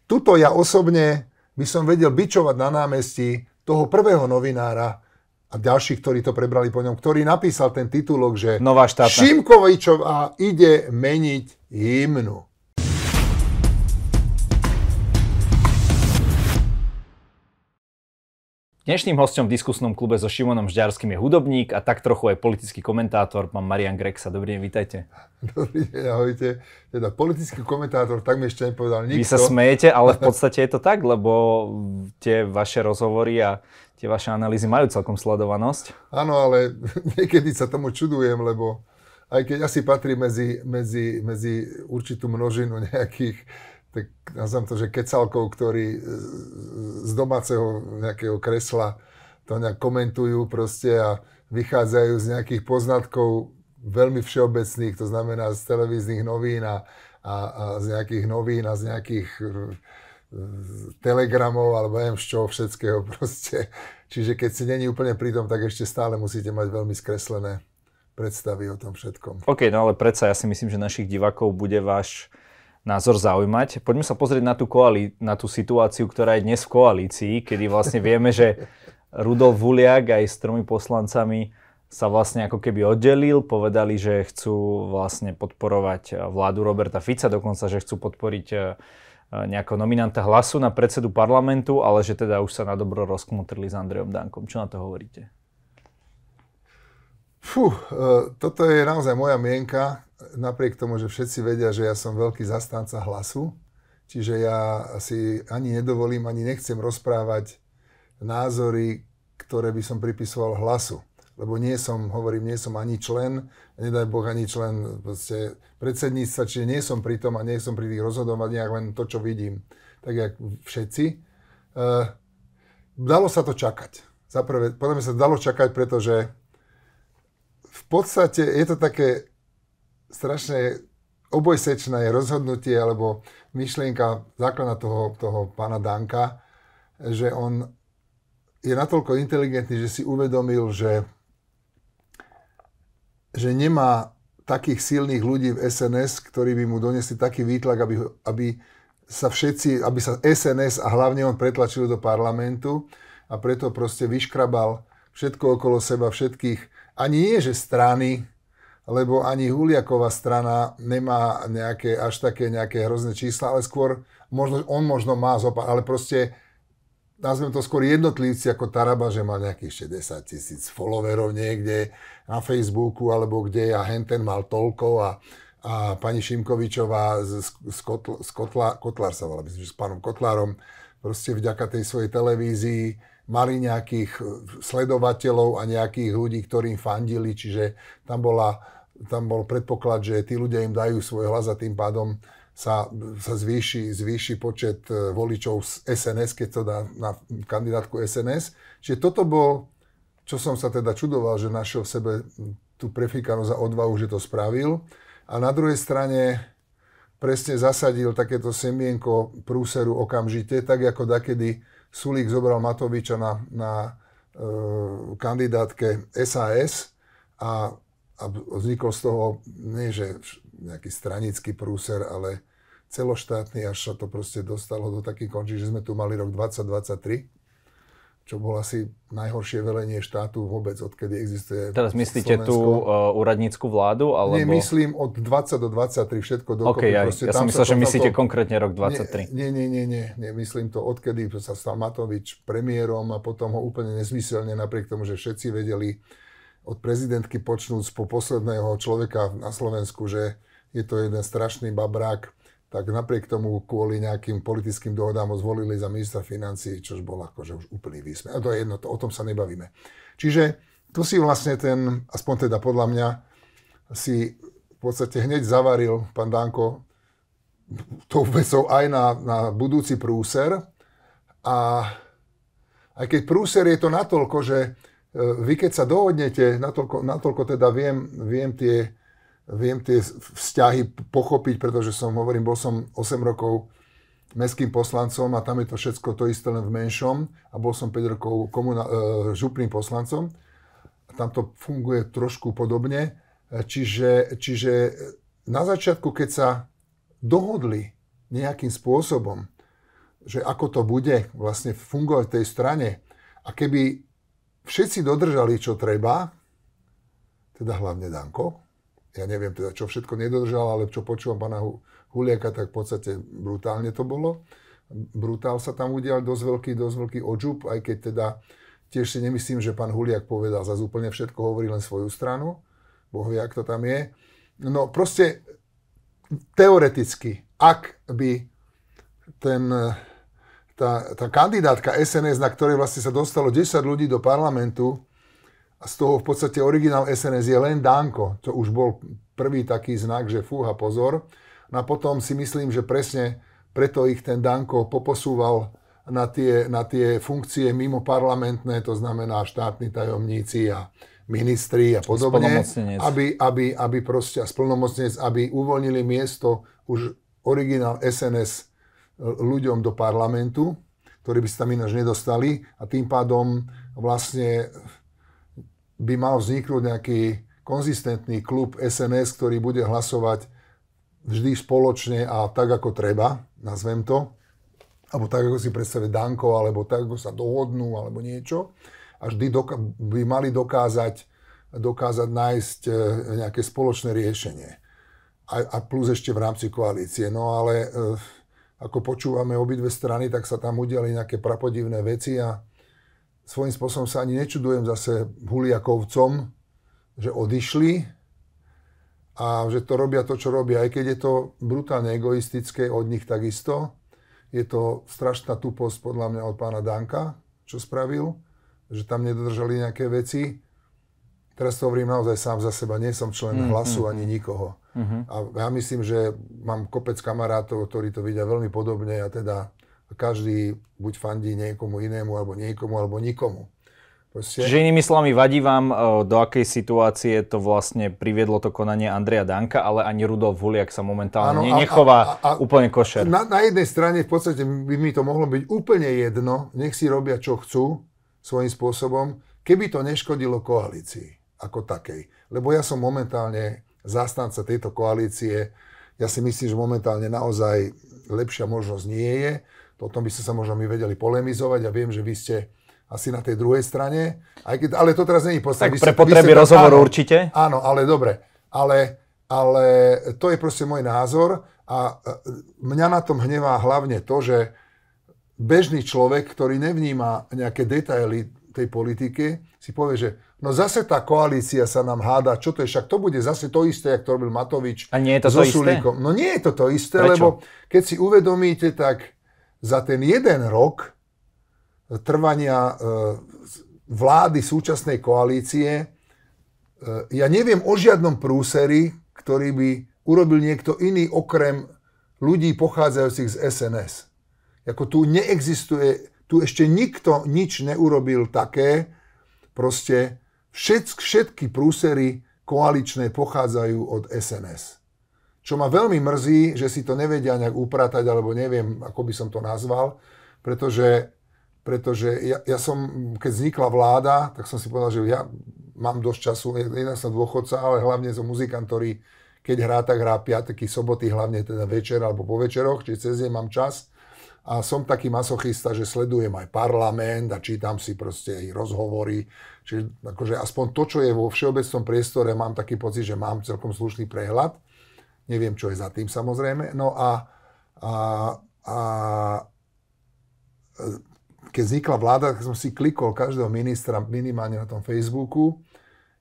tuto ja osobne by som vedel bičovať na námestí toho prvého novinára a ďalších, ktorí to prebrali po ňom, ktorý napísal ten titulok, že Šimkovičová ide meniť hymnu. Dnešným hosťom v diskusnom klube so Šimonom Žďarským je hudobník a tak trochu aj politický komentátor, pán Marián Grexa. Dobrý deň, vítajte. Dobrý deň, ahojte. Teda politický komentátor, tak mi ešte nepovedal nikto. Vy sa smejete, ale v podstate je to tak, lebo tie vaše rozhovory a tie vaše analýzy majú celkom sledovanosť. Áno, ale niekedy sa tomu čudujem, lebo aj keď asi patrí medzi určitú množinu nejakých, tak nazvám to, že kecalkov, ktorí z domáceho nejakého kresla to nejak komentujú proste a vychádzajú z nejakých poznatkov veľmi všeobecných, to znamená z televíznych novín a z nejakých novín a z nejakých telegramov alebo neviem z čoho všetkého proste. Čiže keď si není úplne pri tom, tak ešte stále musíte mať veľmi skreslené predstavy o tom všetkom. OK, no ale predsa ja si myslím, že našich divákov bude váš názor zaujímať. Poďme sa pozrieť na tú situáciu, ktorá je dnes v koalícii, kedy vlastne vieme, že Rudolf Vuliak aj s 3 poslancami sa vlastne ako keby oddelil, povedali, že chcú vlastne podporovať vládu Roberta Fica, dokonca, že chcú podporiť nejakého nominanta Hlasu na predsedu parlamentu, ale že teda už sa na dobro rozkmotrili s Andrejom Dankom. Čo na to hovoríte? Toto je naozaj moja mienka. Napriek tomu, že všetci vedia, že ja som veľký zastanca Hlasu, čiže ja si ani nedovolím, ani nechcem rozprávať názory, ktoré by som pripisoval Hlasu. Lebo nie som ani člen, nedaj Boh ani člen predsedníctva, čiže nie som pri tom a nie som pri tých rozhodovaniach, len to, čo vidím. Tak jak všetci. Dalo sa to čakať. Podľa mňa sa dalo čakať, pretože v podstate je to také strašne obojsečné rozhodnutie alebo myšlienka základná toho pána Danka, že on je natoľko inteligentný, že si uvedomil, že nemá takých silných ľudí v SNS, ktorí by mu donesli taký výtlak, aby sa SNS a hlavne on pretlačili do parlamentu a preto proste vyškrabal všetko okolo seba, všetkých, ani nie že strany, lebo ani Huliaková strana nemá až také nejaké hrozné čísla, ale skôr on možno má zopár, ale proste nazvem to skôr jednotlivci ako Taraba, že má nejakých 60 000 followerov niekde na Facebooku alebo kde a henten mal toľko a pani Šimkovičová Kotlár sa volá, myslím, že s pánom Kotlárom proste vďaka tej svojej televízii mali nejakých sledovateľov a nejakých ľudí, ktorým fandili, čiže tam bol predpoklad, že tí ľudia im dajú svoj hlas a tým pádom sa zvýši počet voličov z SNS, keď to dá na kandidátku SNS. Čiže toto bol, čo som sa teda čudoval, že našiel v sebe tú prefíkanosť a odvahu, že to spravil. A na druhej strane presne zasadil takéto semienko prúseru okamžite, tak ako dakedy Sulík zobral Matoviča na kandidátke SAS a vznikol z toho, nie že nejaký stranický prúser, ale celoštátny, až sa to proste dostalo do takých končí, že sme tu mali rok 2023, čo bolo asi najhoršie velenie štátu vôbec, odkedy existuje Teraz myslíte tú úradnícku vládu? Alebo... Nie, myslím od 20 do 23, všetko dokopy. Ja som myslel, že myslíte konkrétne rok 23. Nie, myslím to odkedy sa stal Matovič premiérom a potom ho úplne nezmyselne, napriek tomu, že všetci vedeli od prezidentky počnúc po posledného človeka na Slovensku, že je to jeden strašný babrák, tak napriek tomu kvôli nejakým politickým dohodám ho zvolili za ministra financií, čož bol akože už úplný výsmech. A to je jedno, o tom sa nebavíme. Čiže tu si vlastne aspoň teda podľa mňa, si v podstate hneď zavaril pán Danko tou vecou aj na budúci prúser. A aj keď prúser je to natoľko, že vy keď sa dohodnete, natoľko teda viem tie vzťahy pochopiť, pretože bol som 8 rokov mestským poslancom a tam je to všetko to isté len v menšom a bol som 5 rokov župným poslancom. A tam to funguje trošku podobne. Čiže na začiatku, keď sa dohodli nejakým spôsobom, že ako to bude vlastne fungovať v tej strane. A keby všetci dodržali, čo treba, teda hlavne Danko, ja neviem teda, čo všetko nedodržal, ale čo počúvam pána Huliaka, tak v podstate brutálne to bolo. Brutál sa tam udial, dosť veľký odžup, aj keď teda tiež si nemyslím, že pán Huliak povedal zase úplne všetko, hovorí len svoju stranu. Boh vie, jak to tam je. No proste teoreticky, ak by tá kandidátka SNS, na ktorej vlastne sa dostalo 10 ľudí do parlamentu, a z toho v podstate originál SNS je len Danko, čo už bol prvý taký znak, že fúha pozor. No a potom si myslím, že presne preto ich ten Danko poposúval na tie funkcie mimo parlamentné, to znamená štátni tajomníci a ministri a podobne, aby proste splnomocnenec, aby uvoľnili miesto už originál SNS ľuďom do parlamentu, ktorí by sa tam ináč nedostali a tým pádom vlastne by mal vzniknúť nejaký konzistentný klub SNS, ktorý bude hlasovať vždy spoločne a tak, ako treba, nazvem to, alebo tak, ako si predstavuje Danko, alebo tak, ako sa dohodnú, alebo niečo. A vždy by mali dokázať nájsť nejaké spoločné riešenie. A plus ešte v rámci koalície. No ale ako počúvame obidve strany, tak sa tam udiali nejaké prapodivné veci a svojím spôsobom sa ani nečudujem zase Huliakovcom, že odišli a že to robia to, čo robia. Aj keď je to brutálne egoistické od nich takisto. Je to strašná tuposť podľa mňa od pána Danka, čo spravil, že tam nedodržali nejaké veci. Teraz to hovorím naozaj sám za seba, nie som člen Hlasu ani nikoho. A ja myslím, že mám kopec kamarátov, ktorí to vidia veľmi podobne a teda každý buď fandí niekomu inému, alebo nikomu. Proste. Čiže inými slovami, vadí vám, do akej situácie to vlastne priviedlo to konanie Andreja Danka, ale ani Rudolf Huliak sa momentálne nechová úplne košer. Na jednej strane v podstate by mi to mohlo byť úplne jedno, nech si robia čo chcú svojím spôsobom, keby to neškodilo koalícii ako takej. Lebo ja som momentálne zástanca tejto koalície. Ja si myslím, že momentálne naozaj lepšia možnosť nie je. O tom by ste sa možno my vedeli polemizovať a viem, že vy ste asi na tej druhej strane. Ale to teraz nie je podstatné. Tak pre potreby rozhovoru určite. Áno, ale dobre. Ale to je proste môj názor a mňa na tom hnevá hlavne to, že bežný človek, ktorý nevníma nejaké detaily tej politiky, si povie, že no zase tá koalícia sa nám háda, čo to je, však to bude zase to isté, jak to robil Matovič. A nie je to to isté? No nie je to isté, prečo? Lebo keď si uvedomíte, tak za ten jeden rok trvania vlády súčasnej koalície ja neviem o žiadnom prúseri, ktorý by urobil niekto iný okrem ľudí pochádzajúcich z SNS. Ako tu neexistuje, tu ešte nikto nič neurobil také, proste všetky prúsery koaličné pochádzajú od SNS. Čo ma veľmi mrzí, že si to nevedia nejak upratať, alebo neviem, ako by som to nazval, pretože ja som, keď vznikla vláda, tak som si povedal, že ja mám dosť času, jednak som dôchodca, ale hlavne som muzikant, ktorý keď hrá, tak hrá piateky, soboty, hlavne teda večer alebo po večeroch, čiže cez deň mám čas. A som taký masochista, že sledujem aj parlament a čítam si proste aj rozhovory. Čiže akože aspoň to, čo je vo všeobecnom priestore, mám taký pocit, že mám celkom slušný prehľad. Neviem, čo je za tým samozrejme. No a keď vznikla vláda, tak som si klikol každého ministra minimálne na tom Facebooku.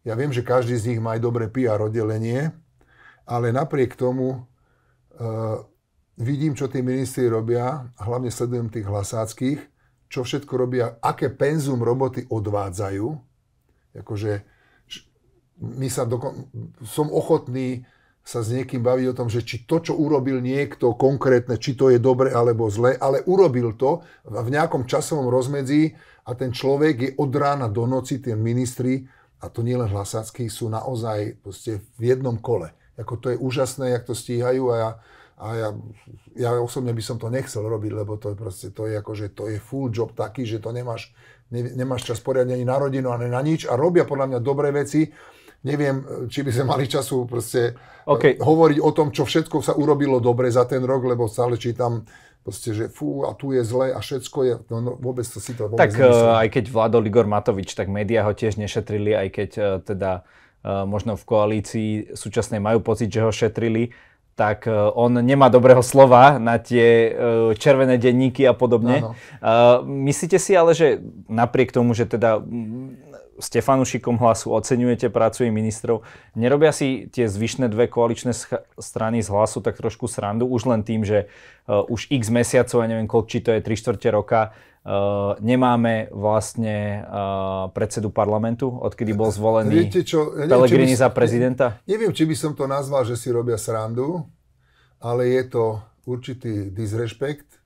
Ja viem, že každý z nich má aj dobré PR oddelenie, ale napriek tomu vidím, čo tí ministri robia, hlavne sledujem tých Hlasáckých, čo všetko robia, aké penzum roboty odvádzajú. Akože som ochotný sa s niekým baviť o tom, že či to, čo urobil niekto konkrétne, či to je dobre alebo zle, ale urobil to v nejakom časovom rozmedzí a ten človek je od rána do noci, ten ministri, a to nie len Hlasáckí, sú naozaj v jednom kole. Ako to je úžasné, jak to stíhajú a ja osobne by som to nechcel robiť, lebo to je proste, to je akože, to je full job taký, že to nemáš čas poriadne ani na rodinu, ani na nič a robia podľa mňa dobré veci. Neviem, či by sme mali času proste hovoriť o tom, čo všetko sa urobilo dobre za ten rok, lebo stále čítam proste, že fú, a tu je zle a všetko je, no vôbec to si to vôbec tak aj keď vládol Igor Matovič, tak médiá ho tiež nešetrili, aj keď teda možno v koalícii súčasnej majú pocit, že ho šetrili, tak on nemá dobrého slova na tie červené denníky a podobne. Myslíte si ale, že napriek tomu, že teda ste fanúšikom Hlasu, oceňujete prácu jej ministrov, nerobia si tie zvyšné dve koaličné strany z Hlasu tak trošku srandu, už len tým, že už x mesiacov, ja neviem koľko, či to je 3/4 roka, nemáme vlastne predsedu parlamentu, odkedy bol zvolený Pellegrini za prezidenta? Neviem, či by som to nazval, že si robia srandu, ale je to určitý disrespekt,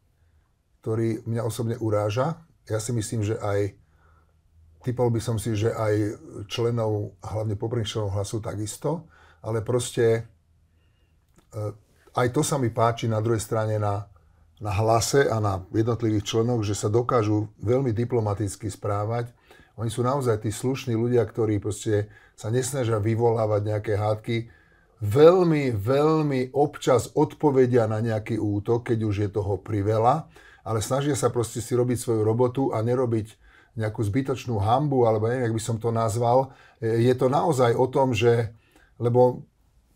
ktorý mňa osobne uráža. Ja si myslím, že typol by som si, že aj členov, hlavne popredných členov Hlasu takisto, ale proste aj to sa mi páči na druhej strane na Hlase a na jednotlivých členoch, že sa dokážu veľmi diplomaticky správať. Oni sú naozaj tí slušní ľudia, ktorí proste sa nesnažia vyvolávať nejaké hádky. Veľmi, veľmi občas odpovedia na nejaký útok, keď už je toho priveľa, ale snažia sa proste si robiť svoju robotu a nerobiť nejakú zbytočnú hanbu, alebo neviem, jak by som to nazval. Je to naozaj o tom, že, lebo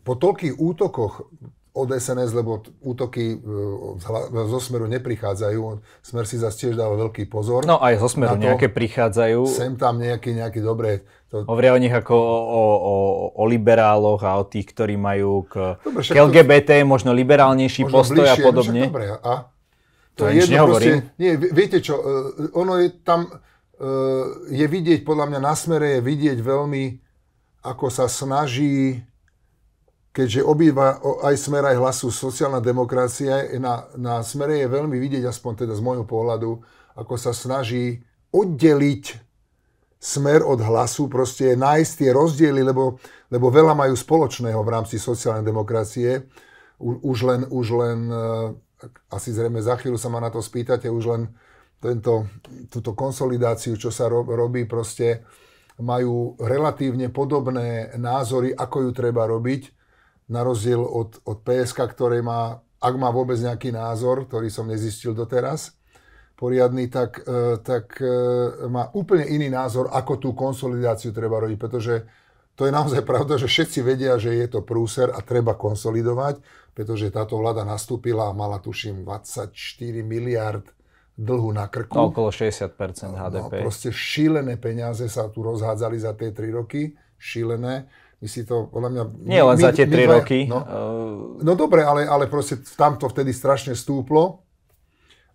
po toľkých útokoch od SNS, lebo útoky zo Smeru neprichádzajú, Smer si zase tiež dáva veľký pozor. No aj zo Smeru nejaké prichádzajú. Sem tam nejaké dobré. Hovoria o nich ako o liberáloch a o tých, ktorí majú k LGBT možno liberálnejší postoj a podobne. Dobre, a to je jedno proste. Nie, viete čo, ono je tam, je vidieť, podľa mňa na Smere je vidieť veľmi, ako sa snaží, keďže obidva, aj Smer, aj Hlasu, sociálna demokracia, na Smere je veľmi vidieť, aspoň teda z môjho pohľadu, ako sa snaží oddeliť Smer od Hlasu, proste nájsť tie rozdiely, lebo veľa majú spoločného v rámci sociálnej demokracie. Už len asi zrejme za chvíľu sa ma na to spýtate, už len túto konsolidáciu, čo sa robí, proste majú relatívne podobné názory, ako ju treba robiť, na rozdiel od PSK, ktoré má, ak má vôbec nejaký názor, ktorý som nezistil doteraz, poriadny, tak má úplne iný názor, ako tú konsolidáciu treba robiť, pretože to je naozaj pravda, že všetci vedia, že je to prúser a treba konsolidovať, pretože táto vláda nastúpila a mala, tuším, 24 miliard dlhu na krku. No, okolo 60% HDP. No, proste šílené peniaze sa tu rozhádzali za tie 3 roky. Šílené. My si to, podľa mňa... Nie len za tie 3 roky. No dobre, ale proste tam to vtedy strašne stúplo.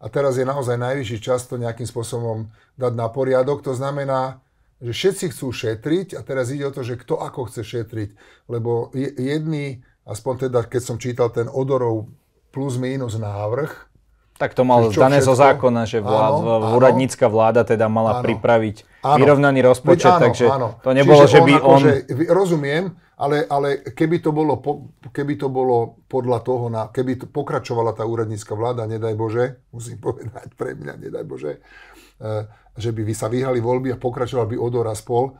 A teraz je naozaj najvyšší čas to nejakým spôsobom dať na poriadok. To znamená, že všetci chcú šetriť a teraz ide o to, že kto ako chce šetriť. Lebo jedni, aspoň teda, keď som čítal ten Odorov plus minus návrh, tak to mal dané zo zákona, že úradnícka vláda teda mala pripraviť vyrovnaný rozpočet, takže to nebolo, že by on... Rozumiem, ale keby to bolo podľa toho, keby pokračovala tá úradnícka vláda, nedaj Bože, musím povedať pre mňa, nedaj Bože, že by sa vyhrali voľby a pokračoval by Odor a spol,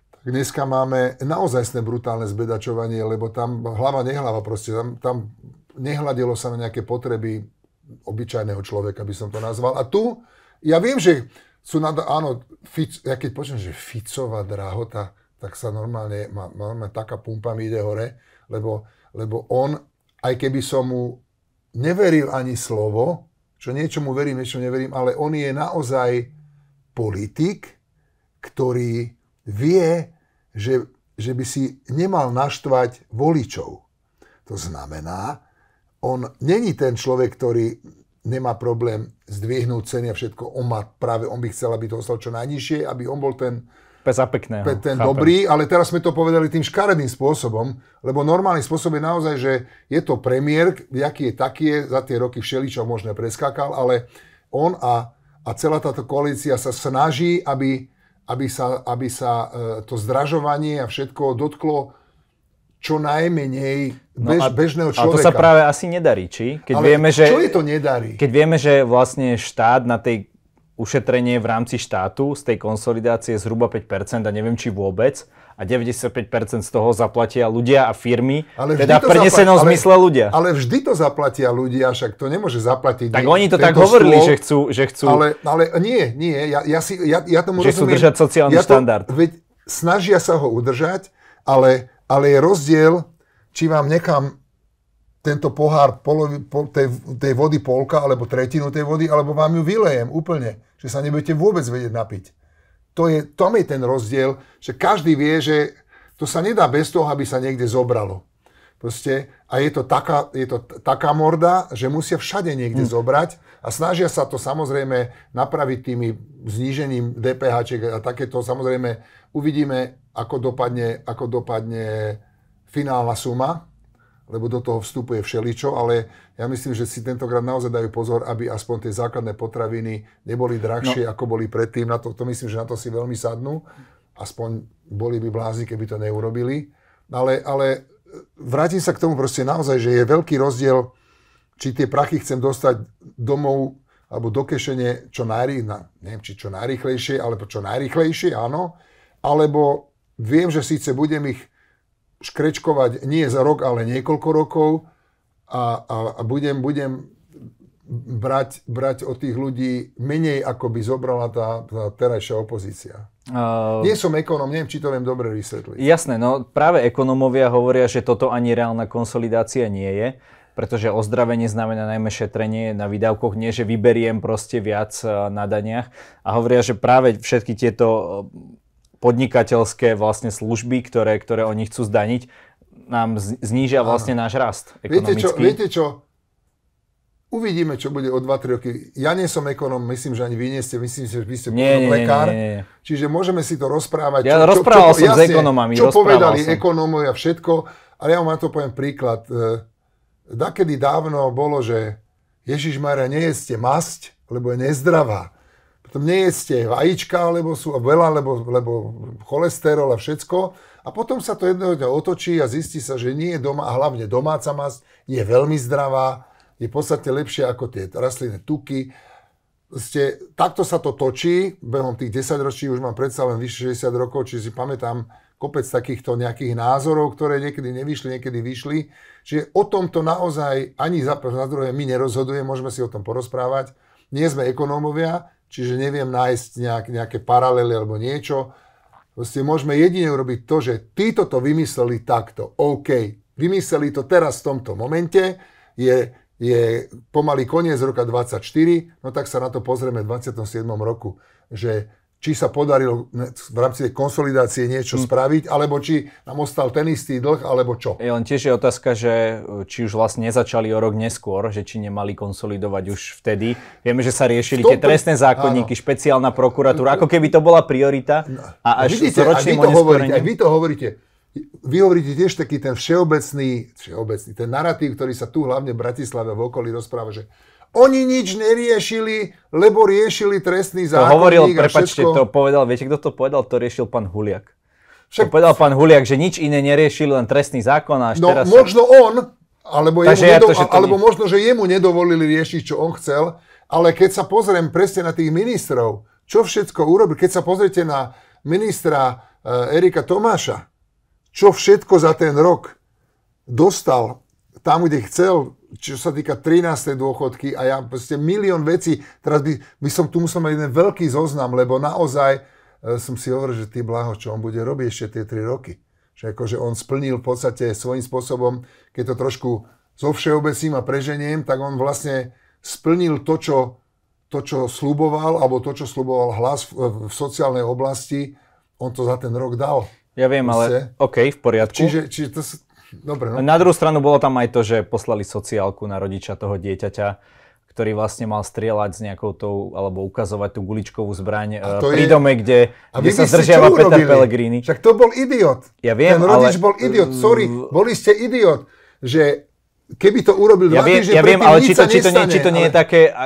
tak dneska máme naozajstné brutálne zbedačovanie, lebo tam hlava nehlava proste, tam nehľadilo sa na nejaké potreby obyčajného človeka, by som to nazval. A tu, ja viem, že sú áno, ja keď počujem, že Ficová drahota, tak sa normálne taká pumpa mi ide hore, lebo on, aj keby som mu neveril ani slovo, čo niečomu verím, niečo neverím, ale on je naozaj politik, ktorý vie, že by si nemal naštvať voličov. To znamená, on není ten človek, ktorý nemá problém zdvihnúť ceny a všetko. On by chcel, aby to ostalo čo najnižšie, aby on bol ten dobrý, ale teraz sme to povedali tým škaredým spôsobom, lebo normálny spôsob je naozaj, že je to premiér, jaký je taký, za tie roky všeličo možné preskákal, ale on a celá táto koalícia sa snaží, aby sa to zdražovanie a všetko dotklo čo najmenej bežného človeka. Ale to sa práve asi nedarí, či? Čo je to nedarí? Keď vieme, že vlastne štát na tej ušetrenie v rámci štátu z tej konsolidácie zhruba 5% a neviem, či vôbec, a 95% z toho zaplatia ľudia a firmy, ale teda v prenesenom zmysle ľudia. Ale vždy to zaplatia ľudia, však to nemôže zaplatiť. Tak oni to tak hovorili, že chcú. Ale nie, ja tomu že rozumiem. Že chcú držať sociálny štandard. Veď snažia sa ho udržať, ale je rozdiel, či vám nechám tento pohár tej vody polka, alebo tretinu tej vody, alebo vám ju vylejem úplne, že sa nebudete vôbec vedieť napiť. Tam je ten rozdiel, že každý vie, že to sa nedá bez toho, aby sa niekde zobralo. Proste, a je to taká morda, že musia všade niekde zobrať a snažia sa to samozrejme napraviť tými znížením DPH a takéto. Samozrejme uvidíme, ako dopadne finálna suma, lebo do toho vstupuje všeličo, ale ja myslím, že si tentokrát naozaj dajú pozor, aby aspoň tie základné potraviny neboli drahšie, ako boli predtým. To myslím, že na to si veľmi sadnú. Aspoň boli by blázni, keby to neurobili. Ale vrátim sa k tomu proste naozaj, že je veľký rozdiel, či tie prachy chcem dostať domov alebo do kešene neviem, či čo najrýchlejšie, alebo čo najrýchlejšie, áno. Alebo viem, že síce budem ich škrečkovať nie za rok, ale niekoľko rokov a budem brať od tých ľudí menej, ako by zobrala tá terajšia opozícia. Nie som ekonóm, neviem, či to viem dobre vysvetliť. Jasné, no práve ekonómovia hovoria, že toto ani reálna konsolidácia nie je, pretože ozdravenie znamená najmä šetrenie na výdavkoch, nie že vyberiem proste viac na daniach. A hovoria, že práve všetky tieto podnikateľské vlastne služby, ktoré oni chcú zdaniť, nám znížia vlastne náš rast ekonomický. Viete čo? Uvidíme, čo bude o 2-3 roky. Ja nie som ekonóm, myslím, že ani vy nie ste, myslím, že vy ste lekár. Nie. Čiže môžeme si to rozprávať. Rozprával som s ekonomami. Čo povedali ekonómovia, všetko. Ale ja vám na to poviem príklad. Dakedy dávno bolo, že Ježišmária, nejedzte masť, lebo je nezdravá. Potom nejedzte vajíčka, lebo sú veľa, lebo cholesterol a všetko. A potom sa to jedného dňa otočí a zistí sa, že nie je doma, a hlavne domáca masť je veľmi zdravá, je v podstate lepšie ako tie rastlinné tuky. Takto sa to točí, behom tých 10 ročí, už mám predsa len vyše 60 rokov, čiže si pamätám kopec takýchto nejakých názorov, ktoré niekedy nevyšli, niekedy vyšli. Čiže o tomto naozaj ani za druhé my nerozhodujeme, môžeme si o tom porozprávať. Nie sme ekonómovia, čiže neviem nájsť nejaké paralely alebo niečo. Proste môžeme jedine urobiť to, že títo to vymysleli takto. OK, vymysleli to teraz v tomto momente, je pomaly koniec roka 24, no tak sa na to pozrieme v 27. roku, že či sa podarilo v rámci tej konsolidácie niečo spraviť, alebo či nám ostal ten istý dlh, alebo čo. Len tiež je otázka, že či už vlastne nezačali o rok neskôr, že či nemali konsolidovať už vtedy. Vieme, že sa riešili tie trestné zákonníky, špeciálna prokuratúra, ako keby to bola priorita. A až vidíte, s ročným oneskorením. Aj vy to hovoríte. Vy hovoríte tiež taký ten všeobecný, ten narratív, ktorý sa tu hlavne v Bratislave v okolí rozpráva, že oni nič neriešili, lebo riešili trestný zákonník. To hovoril, prepáčte, to povedal, viete, kto to povedal? To riešil pán Huliak. To povedal pán Huliak, že nič iné neriešili, len trestný zákon a až teraz... možno on, alebo možno, že jemu nedovolili riešiť, čo on chcel, ale keď sa pozriem presne na tých ministrov, čo všetko urobil, keď sa pozriete na ministra Erika Tomáša, čo všetko za ten rok dostal tam, kde chcel, čo sa týka 13. dôchodky a ja proste milión vecí, teraz by som tu musel mať jeden veľký zoznam, lebo naozaj som si hovoril, že ty bláho, čo on bude robiť ešte tie 3 roky. Že akože on splnil v podstate svojím spôsobom, keď to trošku zo všeobecným a preženiem, tak on vlastne splnil to, čo sľuboval, alebo to, čo sľuboval Hlas v sociálnej oblasti, on to za ten rok dal. Ja viem, ale OK, v poriadku. Čiže to... Dobre, no. Na druhú stranu bolo tam aj to, že poslali sociálku na rodiča toho dieťaťa, ktorý vlastne mal strieľať s nejakou tou, alebo ukazovať tú guličkovú zbraň pri dome, kde sa zdržiava Peter Pellegrini. Však to bol idiot. Ja viem, ten rodič bol idiot. Sorry, boli ste idiot, že keby to urobil 2 týždne predtým, ale nič sa nestane.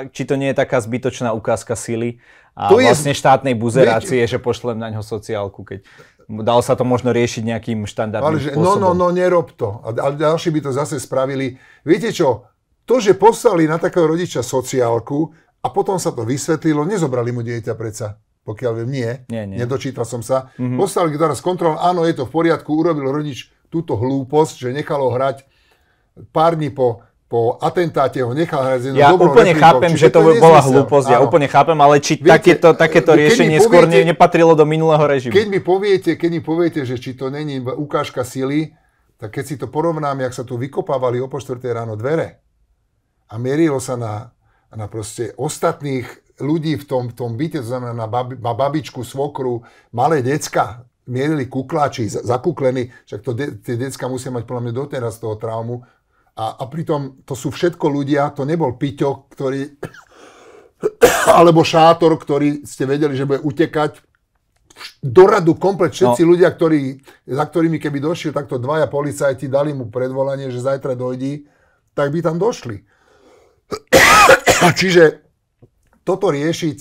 Či to nie je taká zbytočná ukázka sily a to vlastne štátnej buzerácie, že pošlem na ňo sociálku, keď dalo sa to možno riešiť nejakým štandardným spôsobom. No, nerob to. A ďalší by to zase spravili. Viete čo? To, že poslali na takého rodiča sociálku a potom sa to vysvetlilo, nezobrali mu dieťa predsa. Pokiaľ viem, nie. Nedočítal som sa. Mm-hmm. Poslali teraz kontrolu, áno, je to v poriadku, urobil rodič túto hlúposť, že nechal ho hrať pár dní po atentáte ho nechal hrať z jednou dobrou úplne replikou. Chápem, že to bola hlúposť, ja úplne chápem, ale či takéto riešenie skôr nepatrilo do minulého režimu. Keď mi poviete, že či to není ukážka sily, tak keď si to porovnáme, jak sa tu vykopávali o 4:00 ráno dvere a mierilo sa na proste ostatných ľudí v tom byte, to znamená na babičku, svokru, malé decka, mierili kukláči, zakuklení, však tie decka musia mať podľa mňa doteraz toho traumu. A pritom to sú všetko ľudia, to nebol Piťo, ktorý, alebo Šátor, ktorý ste vedeli, že bude utekať. Do radu komplet všetci ľudia, za ktorými keby došiel takto dvaja policajti, dali mu predvolanie, že zajtra dojdí, tak by tam došli. Čiže toto riešiť,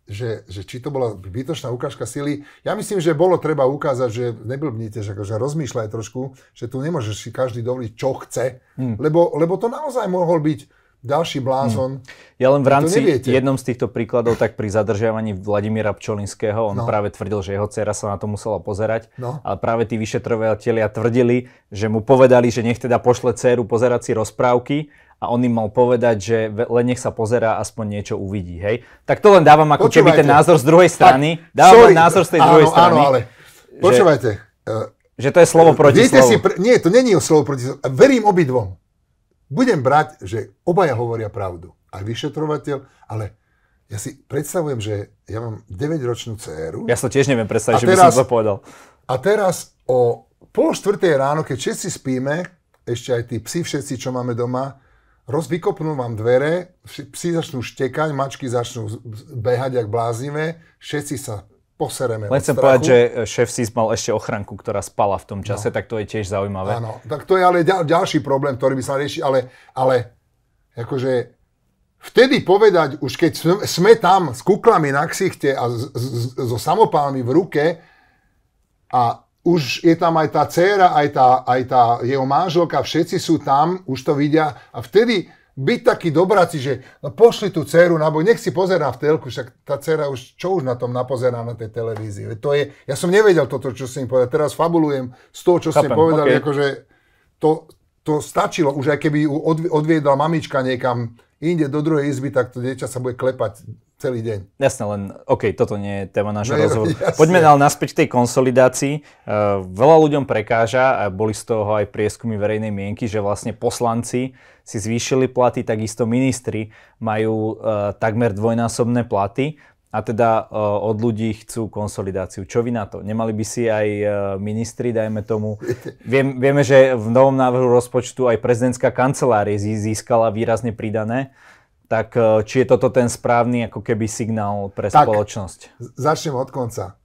že či to bola bytočná ukážka sily, ja myslím, že bolo treba ukázať, že neblbnite, že rozmýšľaj trošku, že tu nemôžeš si každý dovoliť, čo chce, lebo to naozaj mohol byť ďalší blázon. Ja len v rámci jednom z týchto príkladov, tak pri zadržiavaní Vladimíra Pčolinského, on práve tvrdil, že jeho dcera sa na to musela pozerať, ale práve tí vyšetrovatelia tvrdili, že mu povedali, že nech teda pošle dceru pozerať si rozprávky a on im mal povedať, že len nech sa pozerá, aspoň niečo uvidí, hej? Tak to len dávam ako keby ten názor z druhej strany. Dávam len názor z tej druhej strany. Áno, ale počúvajte. Že to je slovo proti slovu. Nie, to není slovo proti slovu. Verím obidvom. Budem brať, že obaja hovoria pravdu. Aj vyšetrovateľ, ale ja si predstavujem, že ja mám 9-ročnú dcéru. Ja sa tiež neviem predstaviť, že by som to povedal. A teraz o 3:30 ráno, keď všetci spíme, ešte aj tí psi všetci, čo máme doma, vykopnú vám dvere, psi začnú štekať, mačky začnú behať jak bláznivé, všetci sa posereme len chcem povedať, že šéf SIS mal ešte ochranku, ktorá spala v tom čase, tak to je tiež zaujímavé. Áno, tak to je ale ďalší problém, ktorý by sa rieši, ale akože vtedy povedať, už keď sme tam s kuklami na ksichte a so samopálmi v ruke a už je tam aj tá dcéra, aj tá jeho manželka, všetci sú tam, už to vidia a vtedy byť taký dobráci, že no pošli tú dceru na boj, nech si pozerá v telku, však tá dcera už, čo už na tom napozerá na tej televízii. To je, ja som nevedel toto, čo som im povedal, teraz fabulujem z toho, čo ste povedali, akože to stačilo, už aj keby ju odviedla mamička niekam inde do druhej izby, tak to dieťa sa bude klepať celý deň. Jasné, len toto nie je téma nášho rozhovoru. Poďme naspäť k tej konsolidácii. Veľa ľuďom prekáža, a boli z toho aj prieskumy verejnej mienky, že vlastne poslanci si zvýšili platy, takisto ministri majú takmer dvojnásobné platy a teda od ľudí chcú konsolidáciu. Čo vy na to? Nemali by si aj ministri, dajme tomu. Vieme, že v novom návrhu rozpočtu aj prezidentská kancelária získala výrazne pridané. Tak či je toto ten správny ako keby signál pre spoločnosť? Začnem od konca.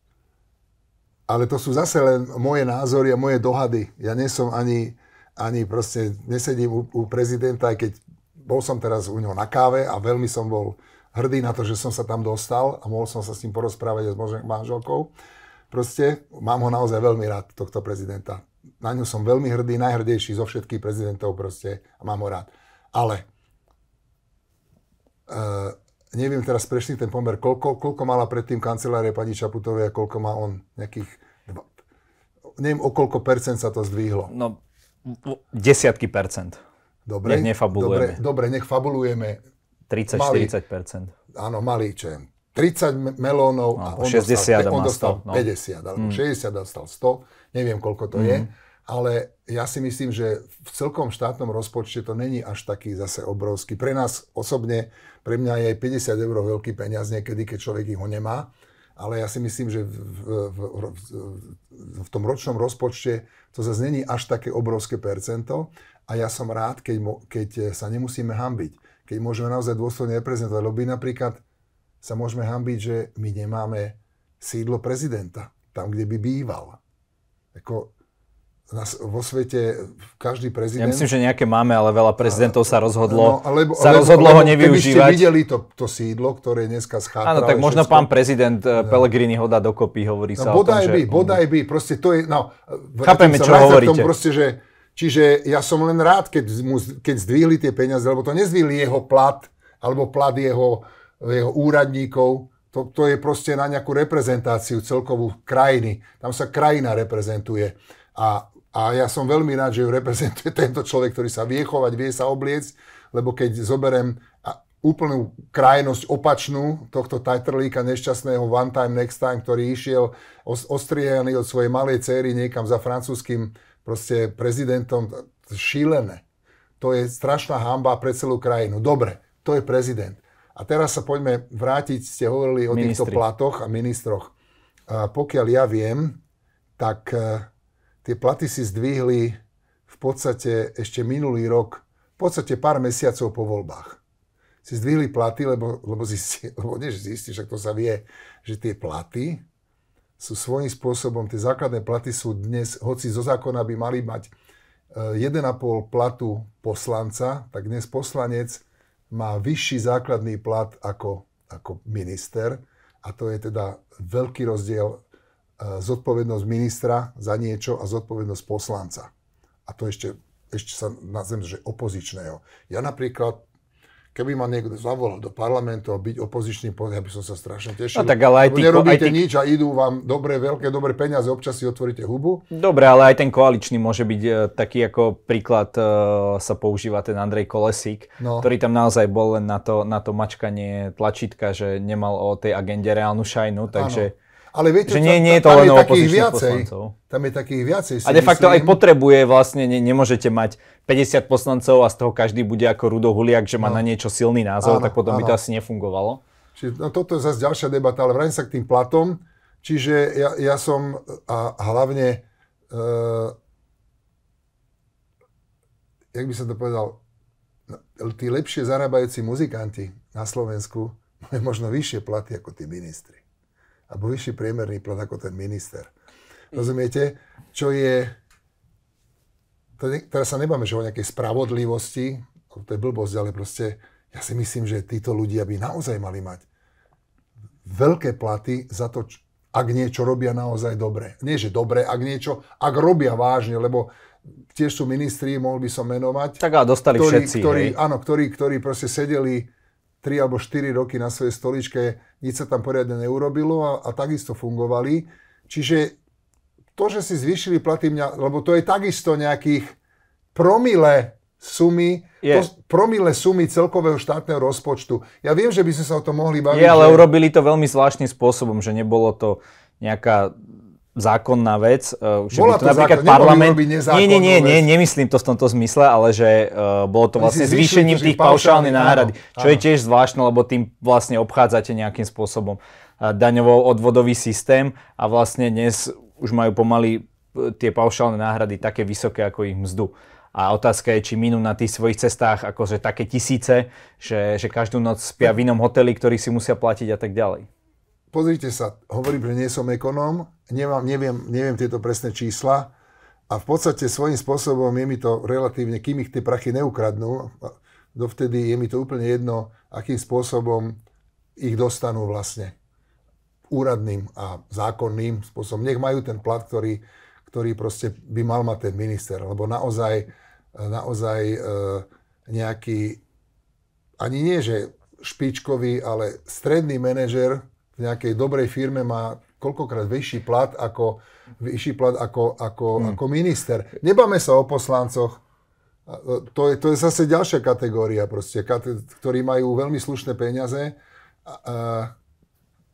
Ale to sú zase len moje názory a moje dohady. Ja nie som ani proste nesedím u prezidenta, aj keď bol som teraz u neho na káve a veľmi som bol hrdý na to, že som sa tam dostal a mohol som sa s ním porozprávať aj s manželkou. Proste mám ho naozaj veľmi rád, tohto prezidenta. Na ňu som veľmi hrdý, najhrdejší zo všetkých prezidentov proste a mám ho rád. Ale neviem teraz presne ten pomer, koľko mala predtým kancelária pani Čaputovej a koľko má on nejakých, neviem o koľko percent sa to zdvihlo. No, desiatky percent. Dobre, nech nefabulujeme. Dobre, nech fabulujeme. 30-40%. Áno, malý, čo 30 melónov a on 60 dostal 50, alebo 60 dostal 100, neviem koľko to je. Ale ja si myslím, že v celkom štátnom rozpočte to není až taký zase obrovský. Pre nás osobne, pre mňa je aj 50 eur veľký peniaz niekedy, keď človek ho nemá. Ale ja si myslím, že v tom ročnom rozpočte to zase není až také obrovské percento. A ja som rád, keď sa nemusíme hanbiť. Keď môžeme naozaj dôsledne reprezentovať. Lebo napríklad sa môžeme hanbiť, že my nemáme sídlo prezidenta. Tam, kde by býval. Vo svete každý prezident... Ja myslím, že nejaké máme, ale veľa prezidentov sa rozhodlo ho nevyužívať. Keby ste videli to sídlo, ktoré je dneska schátrale. Áno, tak možno pán prezident Pellegrini ho dá dokopy, hovorí sa o tom, že... Bodaj by, proste to je... Chápeme, čo hovoríte. Čiže ja som len rád, keď zdvihli tie peniaze, lebo to nezdvihli jeho plat, alebo plat jeho úradníkov, To je proste na nejakú reprezentáciu celkovú krajiny. Tam sa krajina reprezentuje. A ja som veľmi rád, že ju reprezentuje tento človek, ktorý sa vie chovať, vie sa obliecť, lebo keď zoberiem úplnú krajnosť opačnú tohto tajtrlíka nešťastného One Time Next Time, ktorý išiel ostriehaný od svojej malej céry niekam za francúzským proste prezidentom, šílené. To je strašná hanba pre celú krajinu. Dobre, to je prezident. A teraz sa poďme vrátiť, ste hovorili o týchto platoch a ministroch. Pokiaľ ja viem, tak tie platy si zdvihli v podstate ešte minulý rok, v podstate pár mesiacov po voľbách. Si zdvihli platy, lebo nie, že zistí, však to sa vie, že tie platy sú svojím spôsobom, tie základné platy sú dnes, hoci zo zákona by mali mať 1,5 platu poslanca, tak dnes poslanec má vyšší základný plat ako minister a to je teda veľký rozdiel, zodpovednosť ministra za niečo a zodpovednosť poslanca. A to ešte sa nazvem, že opozičného. Ja napríklad, keby ma niekto zavolal do parlamentu a byť opozičným, ja by som sa strašne tešil. No tak ale aj nerobíte nič a idú vám dobré peniaze, občas si otvoríte hubu. Dobre, ale aj ten koaličný môže byť taký, ako príklad sa používa ten Andrej Kolesík, ktorý tam naozaj bol len na to mačkanie tlačítka, že nemal o tej agende reálnu šajnu, takže... Áno. Ale viete, že nie je to len o opozičných poslancov. Tam je takých viacej. A de facto aj potrebuje vlastne, nemôžete mať 50 poslancov a z toho každý bude ako Rudo Huliak, že má na niečo silný názor, tak potom by to asi nefungovalo. Čiže, toto je zase ďalšia debata, ale vrátim sa k tým platom. Čiže ja som, a hlavne, jak by som to povedal, tí lepšie zarábajúci muzikanti na Slovensku majú možno vyššie platy ako tí ministri. Alebo vyšší priemerný plat ako ten minister. Rozumiete? Čo je... Teraz sa nebáme, že o nejakej spravodlivosti, to je blbosť, ale proste ja si myslím, že títo ľudia by naozaj mali mať veľké platy za to, ak niečo robia naozaj dobre. Nie, že dobre, ak robia vážne, lebo tiež sú ministri, mohol by som menovať. Tak ale dostali všetci, ktorí proste sedeli 3 alebo 4 roky na svojej stoličke, nič sa tam poriadne neurobilo a takisto fungovali. Čiže to, že si zvýšili platy lebo to je takisto nejakých promile sumy celkového štátneho rozpočtu. Ja viem, že by sme sa o tom mohli baviť. Ale urobili to veľmi zvláštnym spôsobom, že nebolo to nejaká zákonná vec. Bola to napríklad parlament... Nie, nemyslím to v tomto zmysle, ale že bolo to vlastne zvýšením tých paušálnych náhrad, čo je tiež zvláštne, lebo tým vlastne obchádzate nejakým spôsobom daňovo-odvodový systém a vlastne dnes už majú pomaly tie paušálne náhrady také vysoké ako ich mzdu. A otázka je, či minú na tých svojich cestách akože také tisíce, že každú noc spia v inom hoteli, ktorý si musia platiť a tak ďalej. Pozrite sa, hovorím, že nie som ekonóm, neviem tieto presné čísla a v podstate svojím spôsobom je mi to relatívne, kým ich tie prachy neukradnú, dovtedy je mi to úplne jedno, akým spôsobom ich dostanú vlastne úradným a zákonným spôsobom. Nech majú ten plat, ktorý proste by mal mať ten minister, lebo naozaj nejaký, ani nie že špičkový, ale stredný manažer v nejakej dobrej firme má koľkokrát vyšší plat ako minister. Nebáme sa o poslancoch. To je zase ďalšia kategória, proste, ktorí majú veľmi slušné peniaze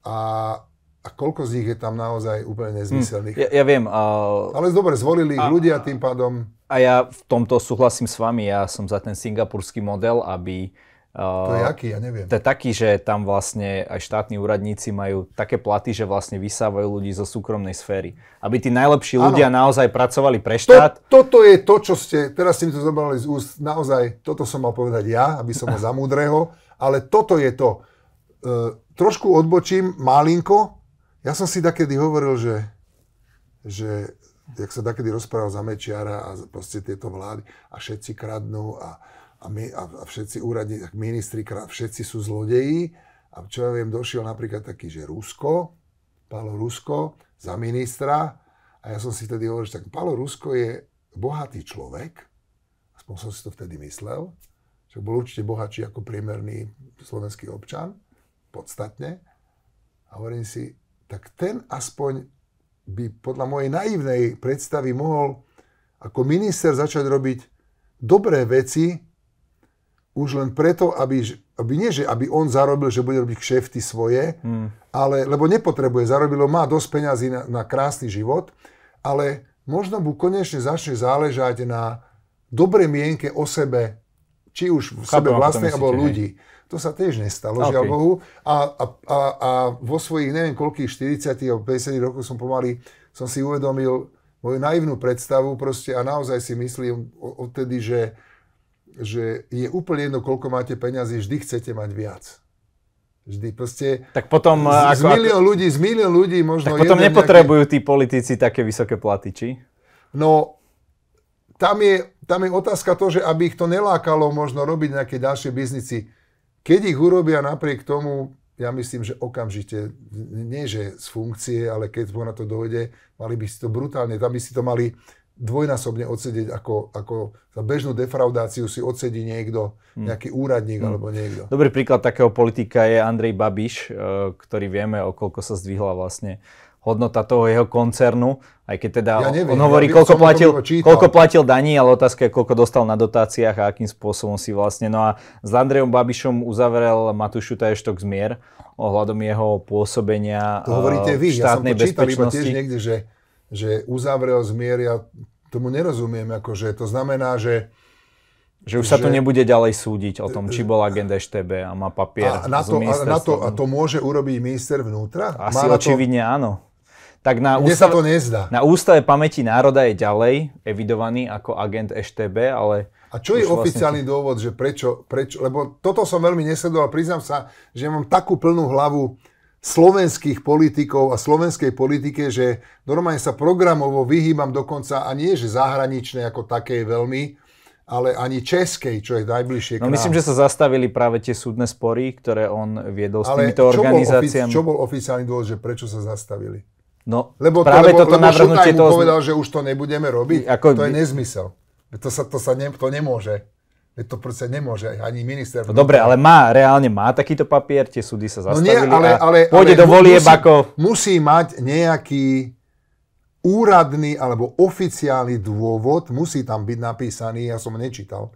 a koľko z nich je tam naozaj úplne nezmyselných. Ja viem. Ale dobre, zvolili ich ľudia tým pádom. A ja v tomto súhlasím s vami. Ja som za ten singapurský model, aby... To je aký? Ja neviem. To je taký, že tam vlastne aj štátni úradníci majú také platy, že vlastne vysávajú ľudí zo súkromnej sféry. Aby tí najlepší ľudia naozaj pracovali pre štát. Toto je to, čo ste, teraz ste mi to zobrali z úst, naozaj, toto som mal povedať ja, aby som ho za múdreho, ale toto je to. Trošku odbočím, malinko. Ja som si takedy hovoril, že jak sa takedy rozprával za Mečiara a proste tieto vlády a všetci kradnú a všetci úradníci, ministri, všetci sú zlodeji. A čo ja viem, došiel napríklad taký, že Pálo Rusko za ministra. A ja som si vtedy hovoril, že tak Pálo Rusko je bohatý človek. Aspoň som si to vtedy myslel. Že bol určite bohatší ako priemerný slovenský občan. Podstatne. A hovorím si, tak ten aspoň by podľa mojej naivnej predstavy mohol ako minister začať robiť dobré veci už len preto, aby on zarobil, že bude robiť kšefty svoje, ale, lebo nepotrebuje, zarobilo, má dosť peňazí na krásny život, ale možno mu konečne začne záležať na dobrej mienke o sebe, či už v sebe vlastnej, alebo ľudí. To sa tiež nestalo, žiaľ Bohu. A vo svojich, neviem koľkých, 40 alebo 50 rokov som si uvedomil moju naivnú predstavu proste a naozaj si myslím odtedy, že je úplne jedno, koľko máte peňazí, vždy chcete mať viac. Vždy proste... Tak potom... Z milión ľudí možno... Tak potom nepotrebujú tí politici také vysoké platy, či? No, tam je otázka to, že aby ich to nelákalo možno robiť nejaké ďalšie biznici. Keď ich urobia napriek tomu, ja myslím, že okamžite, nie že z funkcie, ale keď na to dojde, mali by si to brutálne, tam by si to mali dvojnásobne odsedieť, ako za bežnú defraudáciu si odsedí niekto, nejaký úradník alebo niekto. Dobrý príklad takého politika je Andrej Babiš, ktorý vieme, o koľko sa zdvihla vlastne hodnota toho jeho koncernu, aj keď teda on hovorí, koľko platil daní, ale otázka je, koľko dostal na dotáciách a akým spôsobom si vlastne. No a s Andrejom Babišom uzavrel Matúš Šutaj-Štok zmier ohľadom jeho pôsobenia to hovoríte vy, štátnej bezpečnosti. Ja som to čítal iba bezpečnosti. tiež niekde, že uzavrel zmier, ja tomu nerozumiem, akože to znamená, že už sa tu nebude ďalej súdiť o tom, či bol agent EŠTB a má papier z ministerstva. A to môže urobiť minister vnútra? Asi očividne áno. Tak mne sa to nezdá. Na Ústave pamäti národa je ďalej evidovaný ako agent EŠTB, ale... A čo je oficiálny dôvod, že prečo? Lebo toto som veľmi nesledoval. Priznám sa, že mám takú plnú hlavu slovenských politikov a slovenskej politike, že normálne sa programovo vyhýbam dokonca, a nie že zahraničnej ako takej veľmi, ale ani českej, čo je najbližšie k nám. No myslím, že sa zastavili práve tie súdne spory, ktoré on viedol s týmito organizáciami. Čo bol oficiálny dôvod, že prečo sa zastavili? No, lebo navrhnutie Šutaj mu povedal, že už to nebudeme robiť. To je nezmysel. To nemôže. To proste nemôže ani minister. No dobre, ale reálne má takýto papier, tie súdy sa zastavili ale pôjde do volieb ako... Musí mať nejaký úradný alebo oficiálny dôvod, musí tam byť napísaný, ja som nečítal,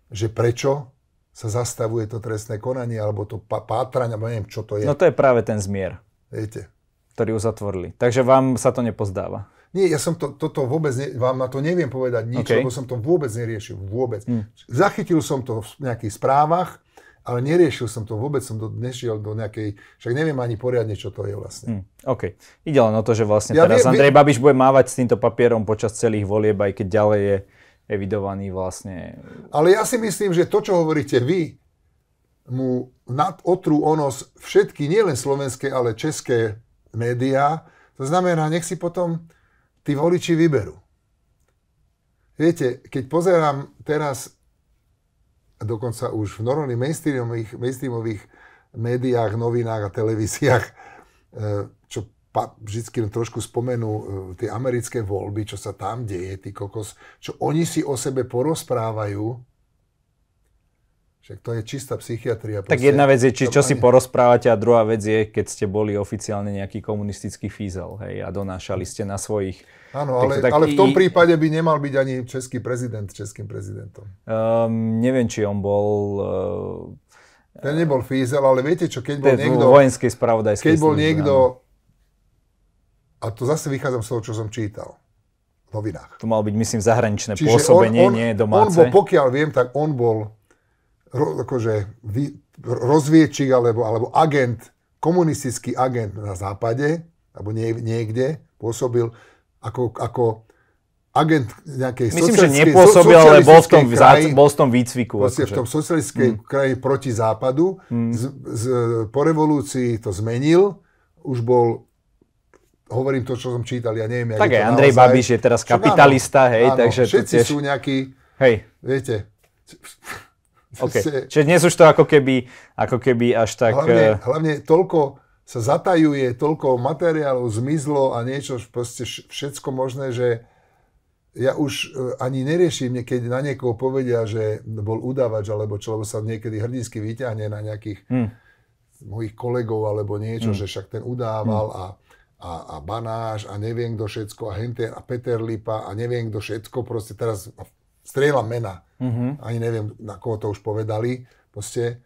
že prečo sa zastavuje to trestné konanie, alebo to pátranie, alebo neviem, čo to je. No to je práve ten zmier. Viete. Ktorý uzatvorili. Takže vám sa to nepozdáva? Nie, ja som toto vôbec, vám na to neviem povedať nič, lebo som to vôbec neriešil. Vôbec. Zachytil som to v nejakých správach, ale neriešil som to, vôbec som nešiel do nejakej, však neviem ani poriadne, čo to je vlastne. OK. Ide len o to, že vlastne teraz Andrej Babiš bude mávať s týmto papierom počas celých volieb, aj keď ďalej je evidovaný vlastne. Ale ja si myslím, že to, čo hovoríte vy, mu otrú o nos všetky, nielen slovenské, ale české médiá. To znamená, nech si potom tí voliči vyberú. Viete, keď pozerám teraz, dokonca už v normálnych mainstreamových médiách, novinách a televíziách, čo vždycky trošku spomenú tie americké voľby, čo sa tam deje, tí kokos, čo oni si o sebe porozprávajú. Však to je čistá psychiatria. Tak jedna vec je, čo si porozprávate, a druhá vec je, keď ste boli oficiálne nejaký komunistický fízel, hej, a donášali ste na svojich... Áno, ale v tom prípade by nemal byť ani český prezident českým prezidentom. Neviem, či on bol... Ten nebol fízel, ale viete čo, keď bol niekto... vojenskej spravodajskej keď bol niekto... A to zase vychádzam z toho, čo som čítal v novinách. To malo byť, myslím, zahraničné pôsobenie, nie domáce. On bol, pokiaľ viem, tak on bol akože rozviedčik alebo agent, komunistický agent na západe, alebo niekde pôsobil ako agent nejakej myslím, že nepôsobil, ale bol v tom výcviku. V tom socialistickej kraji proti západu. Po revolúcii to zmenil. Už bol, hovorím to, čo som čítal, ja neviem. Tak aj Andrej Babiš je teraz kapitalista, hej, takže všetci sú nejakí, viete... Okay. Čiže dnes už to ako keby až tak... Hlavne toľko sa zatajuje, toľko materiálov zmizlo a niečo, proste všetko možné, že ja už ani neriešim, keď na niekoho povedia, že bol udávač, alebo čo, lebo sa niekedy hrdinsky vyťahne na nejakých mojich kolegov alebo niečo, že však ten udával a Banáš a neviem kto všetko a Henter a Peter Lipa a neviem kto všetko, proste teraz strieľam mena. Ani neviem, na koho to už povedali. Proste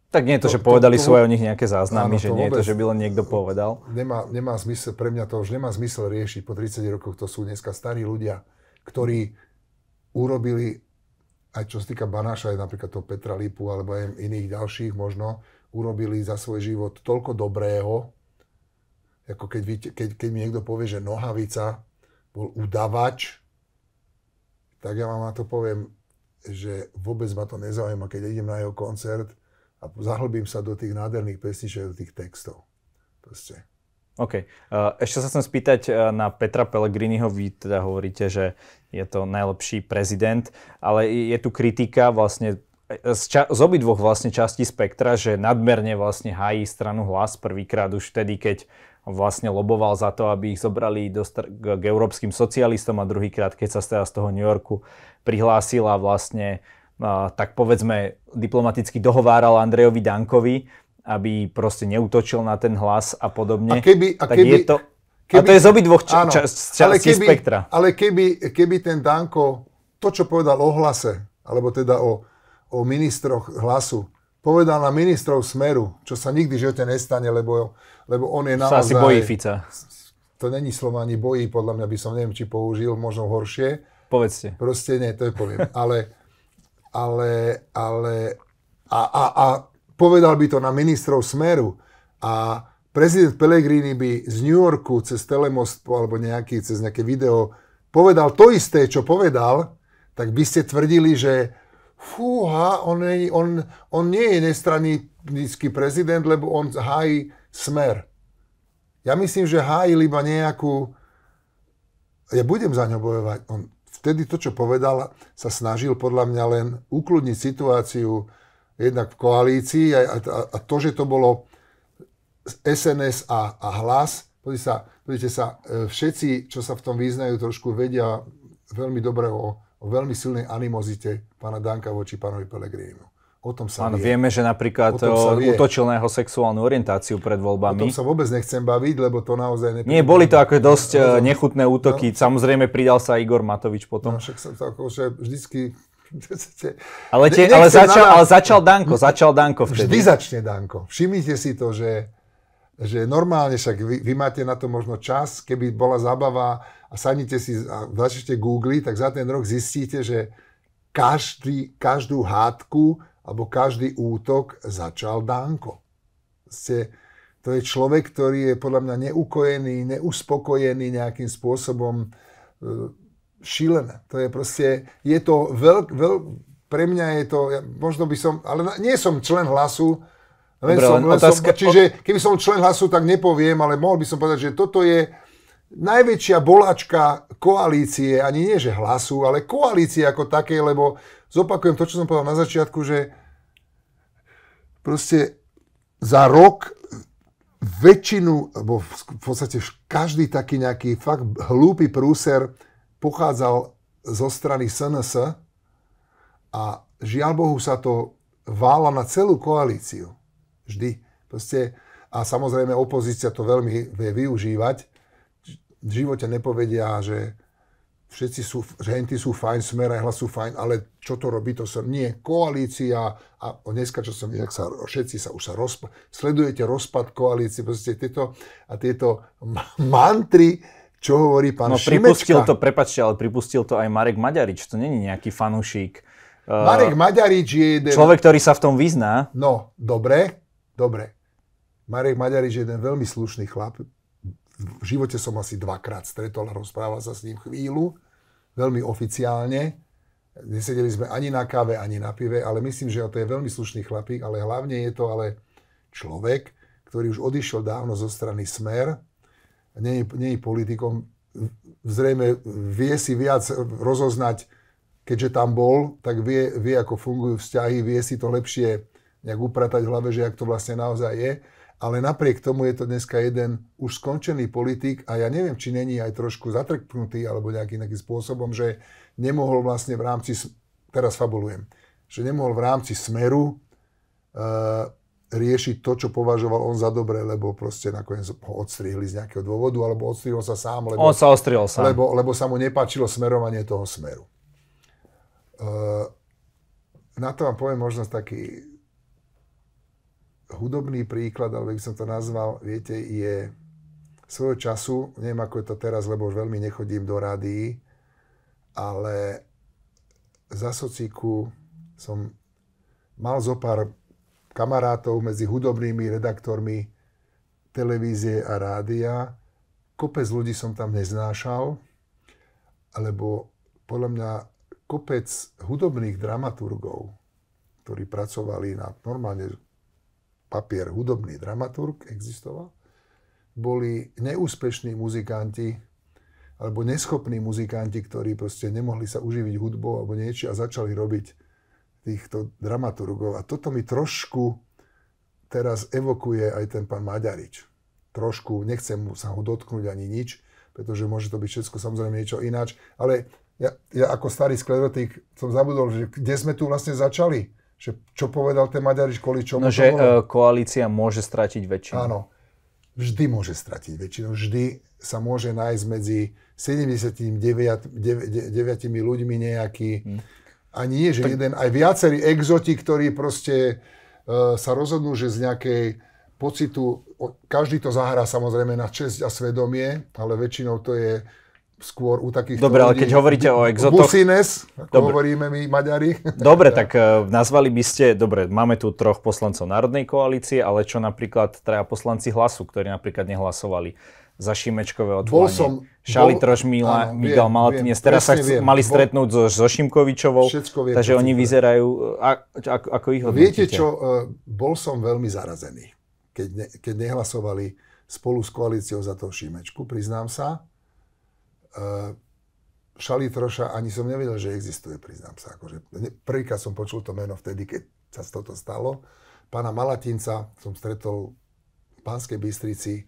tak nie je to, že povedali sú aj o nich nejaké záznamy, áno, že nie je to, že by len niekto povedal. Nemá zmysel, pre mňa to už nemá zmysel riešiť. Po 30 rokoch to sú dneska starí ľudia, ktorí urobili, aj čo sa týka Banáša, aj napríklad toho Petra Lipu, alebo aj iných ďalších možno, urobili za svoj život toľko dobrého, ako keď mi niekto povie, že Nohavica bol udavač, tak ja vám na to poviem, že vôbec ma to nezaujíma, keď idem na jeho koncert, a zahlbím sa do tých nádherných pesničiek, do tých textov. Proste. OK. Ešte sa chcem spýtať na Petra Pellegriniho. Vy teda hovoríte, že je to najlepší prezident, ale je tu kritika vlastne z obidvoch vlastne častí spektra, že nadmerne vlastne hájí stranu Hlas prvýkrát už vtedy, keď vlastne loboval za to, aby ich zobrali k európskym socialistom a druhýkrát, keď sa z toho New Yorku prihlásil a vlastne tak povedzme diplomaticky dohováral Andrejovi Dankovi, aby proste neútočil na ten Hlas a podobne. A to je z obidvoch častí spektra. Ale keby ten Danko, to čo povedal o Hlase, alebo teda o ministroch Hlasu, povedal na ministrov Smeru, čo sa nikdy v živote nestane, lebo on je naozaj... Sa asi bojí Fica. To není slovo ani bojí, podľa mňa by som neviem, či použil, možno horšie. Povedzte. Proste nie, to je poviem. A povedal by to na ministrov Smeru a prezident Pellegrini by z New Yorku cez telemost alebo cez nejaké video povedal to isté, čo povedal, tak by ste tvrdili, že fúha, on nie je nestranický prezident, lebo on hájí Smer. Ja myslím, že hájil iba nejakú... Ja budem za ňo bojovať. Vtedy to, čo povedal, sa snažil podľa mňa len ukludniť situáciu jednak v koalícii a to, že to bolo SNS a Hlas. Pozrite sa, všetci, čo sa v tom vyznajú, trošku vedia veľmi dobre o veľmi silnej animozite pána Danka voči pánovi Pellegrinimu. O tom sa vie. Vieme, že napríklad útočil na jeho sexuálnu orientáciu pred voľbami. O tom sa vôbec nechcem baviť, lebo to naozaj... Nie, boli to ako dosť nechutné útoky. No. Samozrejme, pridal sa Igor Matovič potom. No, však som to akože vždycky... Ale začal Danko vtedy. Vždy začne Danko. Všimnite si to, že normálne, však vy máte na to možno čas, keby bola zábava a sadnite si a začnete googliť, tak za ten rok zistíte, že každú hádku alebo každý útok začal Danko. To je človek, ktorý je podľa mňa neukojený, neuspokojený nejakým spôsobom šilené. To je proste, je to pre mňa je to, možno by som, ale nie som člen Hlasu, čiže keby som člen Hlasu, tak nepoviem, ale mohol by som povedať, že toto je najväčšia boľačka koalície, ani nie že Hlasu, ale koalície ako také, lebo zopakujem to, čo som povedal na začiatku, že proste za rok väčšinu, alebo v podstate každý taký nejaký fakt hlúpy prúser pochádzal zo strany SNS a žiaľ Bohu sa to vála na celú koalíciu. Vždy. Proste, a samozrejme opozícia to veľmi vie využívať. V živote nepovedia, že všetci sú, že henty sú fajn, Smer aj Hlas sú fajn, ale čo to robí, to sa nie. Koalícia a dneska, čo som videl, všetci sa už sledujete rozpad koalície, proste tieto mantry, čo hovorí pán Šimečka. Pripustil to aj Marek Maďarič, to není nejaký fanúšik. Marek Maďarič je jeden... Človek, ktorý sa v tom vyzná. No, dobre. Marek Maďarič je jeden veľmi slušný chlap. V živote som asi 2-krát stretol a rozprával sa s ním chvíľu. Veľmi oficiálne. Nesedeli sme ani na káve, ani na pive, ale myslím, že to je veľmi slušný chlapík, ale hlavne je to človek, ktorý už odišiel dávno zo strany Smer. Nie je politikom. Zrejme vie si viac rozoznať, keďže tam bol, tak vie, ako fungujú vzťahy, vie si to lepšie nejak upratať v hlave, že jak to vlastne naozaj je. Ale napriek tomu je to dneska jeden už skončený politik a ja neviem, či není aj trošku zatrknutý alebo nejakým spôsobom, že nemohol vlastne v rámci, teraz fabulujem, že nemohol v rámci Smeru riešiť to, čo považoval on za dobré, lebo proste nakoniec ho odstrihli z nejakého dôvodu, alebo odstrihol sa sám, on sa odstrihol sám. Lebo sa mu nepáčilo smerovanie toho Smeru. Na to vám poviem možno taký hudobný príklad, alebo by som to nazval, viete, je svojho času, neviem ako je to teraz, lebo už veľmi nechodím do rádií, ale za sociku som mal zo pár kamarátov medzi hudobnými redaktormi televízie a rádia. Kopec ľudí som tam neznášal, alebo podľa mňa kopec hudobných dramaturgov, ktorí pracovali na normálne papier hudobný dramaturg existoval, boli neúspešní muzikanti alebo neschopní muzikanti, ktorí proste nemohli sa uživiť hudbou alebo niečo a začali robiť týchto dramaturgov. A toto mi trošku teraz evokuje aj ten pán Maďarič. Trošku, nechcem sa ho dotknúť ani nič, pretože môže to byť všetko samozrejme niečo ináč. Ale ja ako starý sklerotik som zabudol, že kde sme tu vlastne začali. Že čo povedal ten Maďarič, kvôli čomu že koalícia môže stratiť väčšinu. Áno. Vždy môže stratiť väčšinu. Vždy sa môže nájsť medzi 79 ľuďmi nejaký... Ani nie, že jeden, aj viacerí exoti, ktorí proste sa rozhodnú, že z nejakej pocitu, každý to zahrá samozrejme na česť a svedomie, ale väčšinou to je skôr u takých dobre, ale keď hovoríte o exotoch... Busines, ako hovoríme my Maďari. Dobre, tak nazvali by ste... Dobre, máme tu 3 poslancov Národnej koalície, ale čo napríklad 3 poslanci Hlasu, ktorí napríklad nehlasovali za Šimečkové odvolanie. Šalitroš, Miguel Malatinec. Teraz sa mali stretnúť so Šimkovičovou, takže oni vyzerajú... Ako ich hodnotíte? Viete čo, bol som veľmi zarazený, keď nehlasovali spolu s koalíciou za toho Šimečku, priznám sa. Šalitroša ani som nevedel, že existuje, priznám sa. Akože prvýkrát som počul to meno vtedy, keď sa toto stalo. Pána Malatinca som stretol v Banskej Bystrici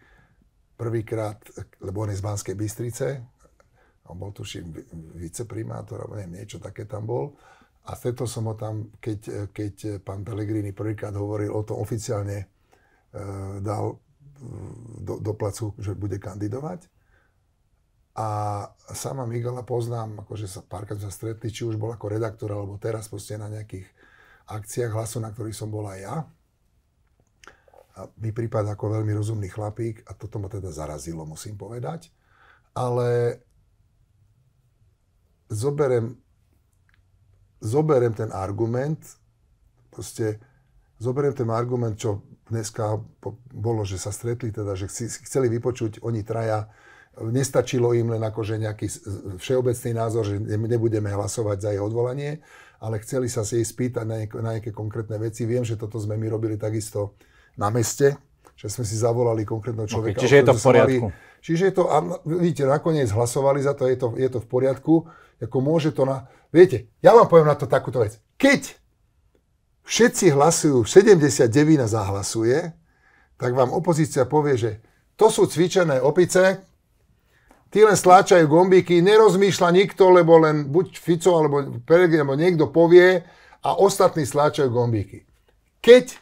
prvýkrát, lebo on je z Banskej Bystrice. On bol tuším viceprimátor, alebo neviem, niečo také tam bol. A stretol som ho tam, keď pán Pellegrini prvýkrát hovoril o tom oficiálne, dal do placu, že bude kandidovať. A sama Miguela poznám, akože sa párkrát sa stretli, či už bol ako redaktor, alebo teraz proste na nejakých akciách Hlasu, na ktorých som bol aj ja. A mi prípada ako veľmi rozumný chlapík a toto ma teda zarazilo, musím povedať. Ale zoberiem ten argument, čo dneska bolo, že sa stretli, teda, že chceli vypočuť oni traja. Nestačilo im len akože nejaký všeobecný názor, že nebudeme hlasovať za jeho odvolanie, ale chceli sa si jej spýtať na nejaké konkrétne veci. Viem, že toto sme my robili takisto na meste, že sme si zavolali konkrétneho človeka. Okay, čiže je to v poriadku. Čiže je to, vidíte, nakoniec hlasovali za to, je to v poriadku. Ako môže to Viete, ja vám poviem na to takúto vec. Keď všetci hlasujú, 79 zahlasuje, tak vám opozícia povie, že to sú cvičené opice, tí len stláčajú gombíky, nerozmýšľa nikto, lebo len buď Fico alebo Pellegrini, alebo niekto povie a ostatní stláčajú gombíky. Keď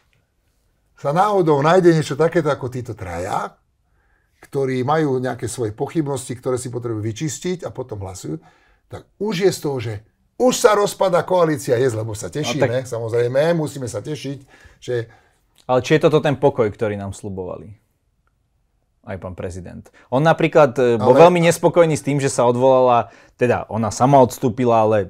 sa náhodou nájde niečo takéto ako títo traja, ktorí majú nejaké svoje pochybnosti, ktoré si potrebujú vyčistiť a potom hlasujú, tak už je z toho, že už sa rozpadá koalícia, lebo sa tešíme, samozrejme, musíme sa tešiť, že... Ale či je toto ten pokoj, ktorý nám sľubovali? Aj pán prezident. On napríklad bol veľmi nespokojný s tým, že sa odvolala, teda ona sama odstúpila, ale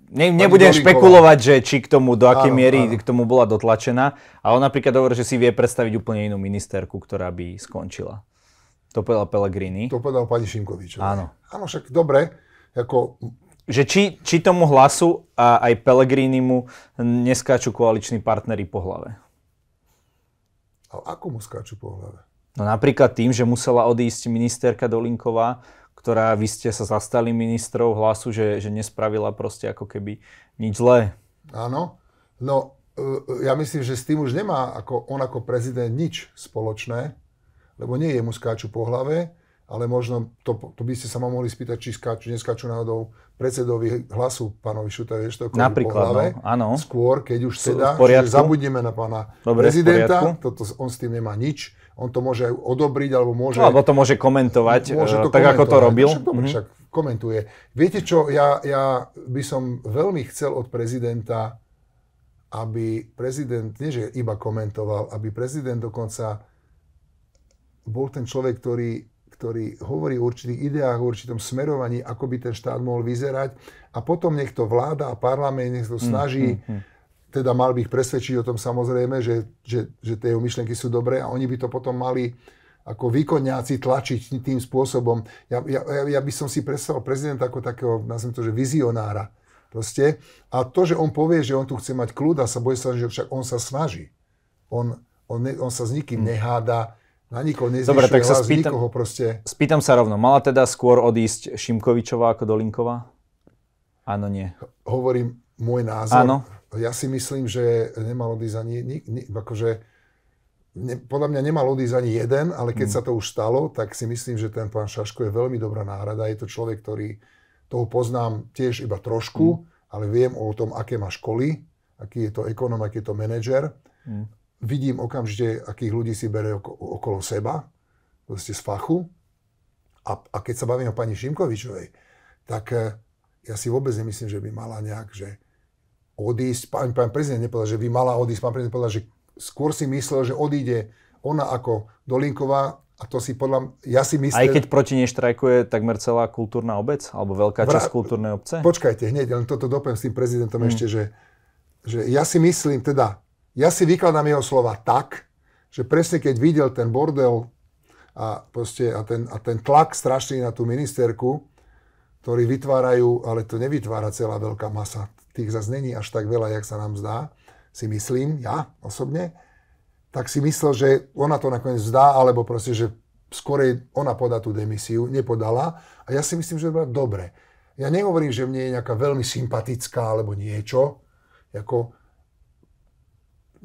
nebudem špekulovať, že či k tomu, do akej miery k tomu bola dotlačená. A on napríklad hovorí, že si vie predstaviť úplne inú ministerku, ktorá by skončila. To povedal Pellegrini. To povedal pani Šimkovičová. Áno. Áno, však dobre. Že či tomu Hlasu a aj Pellegrinimu neskáču koaliční partneri po hlave. Ale ako mu skáču po hlave? No napríklad tým, že musela odísť ministerka Dolinková, ktorá, vy ste sa zastali ministrov Hlasu, že nespravila proste ako keby nič zlé. Áno. No, ja myslím, že s tým už nemá on ako prezident nič spoločné, lebo nie jemu skáču po hlave, ale možno to by ste sa ma mohli spýtať, či neskáču náhodou predsedovi Hlasu, pánovi Šutajovi Eštokovi po hlave. Áno. Skôr, keď už teda, že zabudneme na pána prezidenta, on s tým nemá nič, on to môže odobriť, alebo môže... Alebo to môže komentovať, tak ako to robil. Však komentuje. Viete čo, ja by som veľmi chcel od prezidenta, aby prezident, nie že iba komentoval, aby prezident dokonca bol ten človek, ktorý hovorí o určitých ideách, o určitom smerovaní, ako by ten štát mohol vyzerať a potom nech to vláda a parlament nech to snaží, teda mal by ich presvedčiť o tom samozrejme, že tie jeho myšlienky sú dobré a oni by to potom mali ako výkonňáci tlačiť tým spôsobom. Ja by som si predstavil prezidenta ako takého, nazvem to, že vizionára. Proste. A to, že on povie, že on tu chce mať kľud a sa bojí sa, že však on sa snaží. On sa s nikým neháda, na nikoho nezvyšuje hlas, nikoho proste. Spýtam sa rovno, mala teda skôr odísť Šimkovičová ako Dolinková? Áno, nie. Hovorím môj názor. Áno. Ja si myslím, že nemal odísť ani, podľa mňa nemal odísť ani jeden, ale keď sa to už stalo, tak si myslím, že ten pán Šaško je veľmi dobrá náhrada. Je to človek, ktorý toho poznám tiež iba trošku, ale viem o tom, aké má školy, aký je to ekonom, aký je to manažer. Vidím okamžite, akých ľudí si bere okolo seba, proste z fachu. A keď sa bavím o pani Šimkovičovej, tak ja si vôbec nemyslím, že by mala nejak, že odísť. Pán prezident nepovedal, že by mala odísť. Pán prezident povedal, že skôr si myslel, že odíde ona ako Dolinková. A to si ja si myslím... Aj keď proti nej štrajkuje takmer celá kultúrna obec? Alebo veľká časť kultúrnej obce? Počkajte, hneď, len toto dopoviem s tým prezidentom ešte, že ja si myslím, ja si vykladám jeho slova tak, že presne keď videl ten bordel a ten tlak strašný na tú ministerku, ktorý vytvárajú, ale to nevytvára celá veľká masa. Tých zase není až tak veľa, jak sa nám zdá, si myslím, ja osobne, tak si myslel, že ona to nakoniec vzdá, alebo proste, že skorej ona podá tú demisiu, nepodala. A ja si myslím, že to bolo dobre. Ja nehovorím, že mne je nejaká veľmi sympatická, alebo niečo. Jako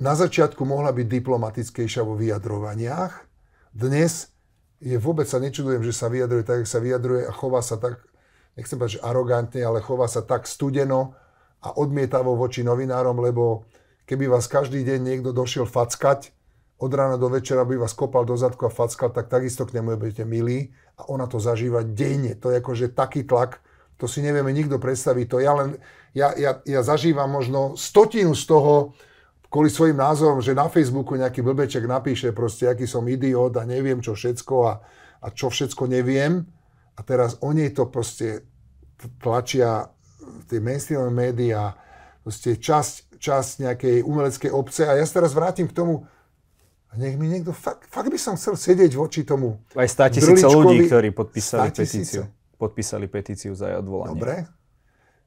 na začiatku mohla byť diplomatickejšia vo vyjadrovaniach. Dnes vôbec sa nečudujem, že sa vyjadruje tak, jak sa vyjadruje a chová sa tak, nechcem povedať, že arogantne, ale chová sa tak studeno a odmietavo voči novinárom, lebo keby vás každý deň niekto došiel fackať, od rána do večera by vás kopal do zadku a fackal, tak takisto k nemu budete milí a ona to zažíva denne. To je akože taký tlak, to si nevieme nikto predstaviť. To ja zažívam možno 100 z toho, kvôli svojim názorom, že na Facebooku nejaký blbeček napíše proste, aký som idiot a neviem čo všetko a čo všetko neviem. A teraz oni to proste tlačia tie mainstreamové médiá, proste časť nejakej umeleckej obce. A ja sa teraz vrátim k tomu, a nech mi niekto, fakt by som chcel sedieť voči tomu Aj 100 000 ľudí, ktorí podpísali petíciu za jej odvolanie. Dobre.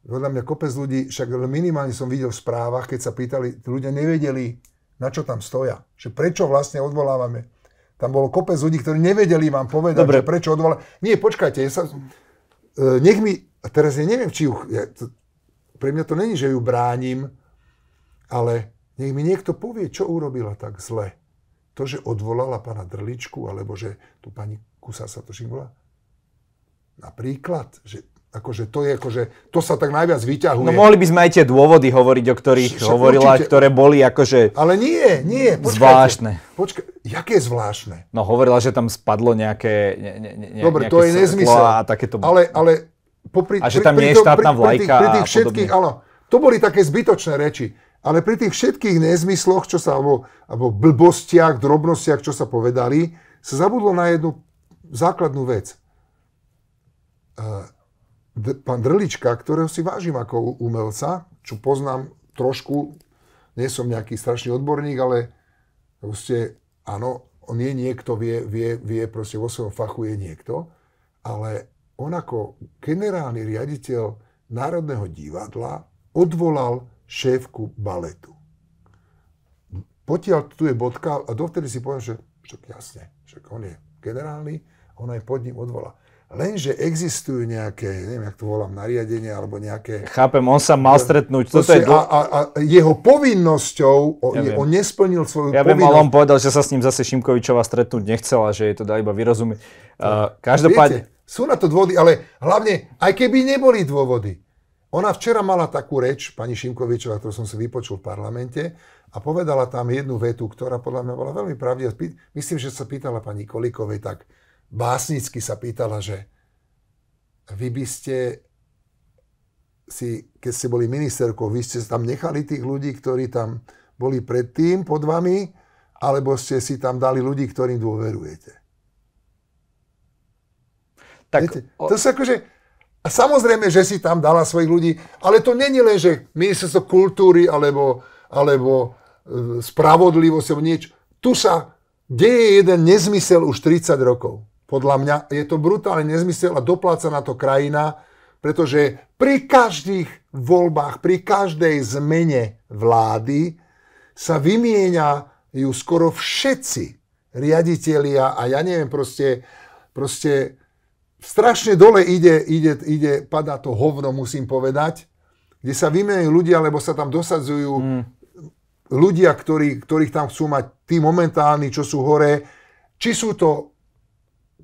Podľa mňa kopec ľudí, však minimálne som videl v správach, keď sa pýtali, tí ľudia nevedeli, na čo tam stoja. Že prečo vlastne odvolávame. Tam bolo kopec ľudí, ktorí nevedeli vám povedať, že prečo odvolávame. Nie, počkajte, nech mi, a teraz ja neviem, či pre mňa to není, že ju bránim, ale nech mi niekto povie, čo urobila tak zle. To, že odvolala pána Drličku, alebo že tu pani Kusa sa to volá. Napríklad, že akože to je akože, to sa tak najviac vyťahuje. No mohli by sme aj tie dôvody hovoriť, o ktorých hovorila, určite, ktoré boli akože ale nie, zvláštne. Jaké zvláštne? No hovorila, že tam spadlo nejaké dobre, to je nezmysel. A takéto... Ale a že tam nie je štátna vlajka pri tých všetkých, áno, to boli také zbytočné reči. Ale pri tých všetkých nezmysloch, čo sa, alebo blbostiach, drobnostiach, čo sa povedali, sa zabudlo na jednu základnú vec. Pán Drlička, ktorého si vážim ako umelca, čo poznám trošku, nie som nejaký strašný odborník, ale proste, áno, on je niekto, vie proste vo svojom fachu je niekto, ale on ako generálny riaditeľ Národného divadla odvolal šéfku baletu. Potiaľ tu je bodka a dovtedy si poviem, že však jasne, však on je generálny, ona je pod ním odvolá. Lenže existujú nejaké, neviem, jak to volám, nariadenia, alebo nejaké... Chápem, on sa mal stretnúť. A jeho povinnosťou, on nesplnil svoju povinnosť. Ja viem, ale on povedal, že sa s ním zase Šimkovičová stretnúť nechcela, že je to dá iba vyrozumieť. Každopádne... Viete, sú na to dôvody, ale hlavne, aj keby neboli dôvody. Ona včera mala takú reč, pani Šimkovičová, ktorú som si vypočul v parlamente, a povedala tam jednu vetu, ktorá podľa mňa bola veľmi pravdivá. Myslím, že sa pýtala pani Kolíkovej tak, básnicky sa pýtala, že vy by ste si, keď ste boli ministerkou, vy ste tam nechali tých ľudí, ktorí tam boli predtým pod vami, alebo ste si tam dali ľudí, ktorým dôverujete? Tak, viete, to sa akože, a samozrejme, že si tam dala svojich ľudí, ale to není len, že ministerstvo kultúry, alebo spravodlivosť, alebo niečo. Tu sa deje jeden nezmysel už 30 rokov. Podľa mňa je to brutálny nezmysel a dopláca na to krajina, pretože pri každých voľbách, pri každej zmene vlády sa vymieňajú skoro všetci riaditelia a ja neviem, proste strašne dole ide, padá to hovno, musím povedať, kde sa vymieňajú ľudia, lebo sa tam dosadzujú ľudia, ktorých tam chcú mať tí momentálni, čo sú hore, či sú to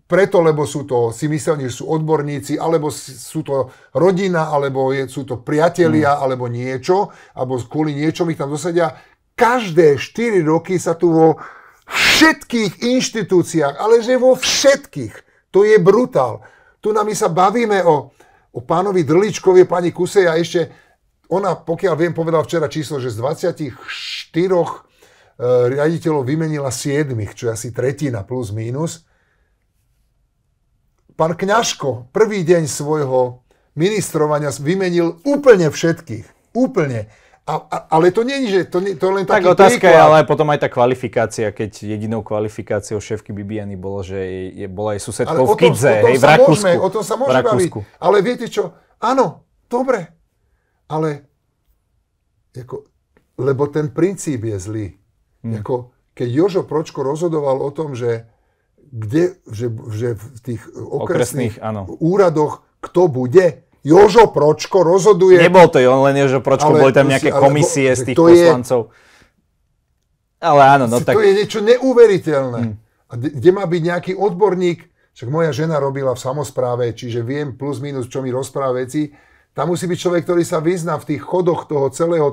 preto, lebo sú to, si mysleli, že sú odborníci, alebo sú to rodina, alebo sú to priatelia, alebo niečo, alebo kvôli niečomu ich tam dosadia. Každé 4 roky sa tu vo všetkých inštitúciách, ale že vo všetkých, to je brutál. Tu my sa bavíme o pánovi Drličkovi, pani Kusej a ešte, ona, pokiaľ viem, povedala včera číslo, že z 24 riaditeľov vymenila 7, čo je asi tretina plus mínus. Pán Kňažko prvý deň svojho ministrovania vymenil úplne všetkých. Úplne. Ale to nie je, že to len taký príklad. Tak otázka je, ale potom aj tá kvalifikácia, keď jedinou kvalifikáciou šéfky Bibiany bolo, že bola aj susedkou v Kidze, v Rakúsku. O tom sa môže baviť. Ale viete čo? Áno, dobre. Ale lebo ten princíp je zlý. Keď Jožo Pročko rozhodoval o tom, že v tých okresných úradoch kto bude, Jožo Pročko rozhoduje. Nebol to len Jožo Pročko, boli tam nejaké komisie z tých poslancov. Ale áno, no tak... To je niečo neuveriteľné. A kde má byť nejaký odborník, však moja žena robila v samospráve, čiže viem plus minus, čo mi rozpráva veci, tam musí byť človek, ktorý sa vyzná v tých chodoch toho celého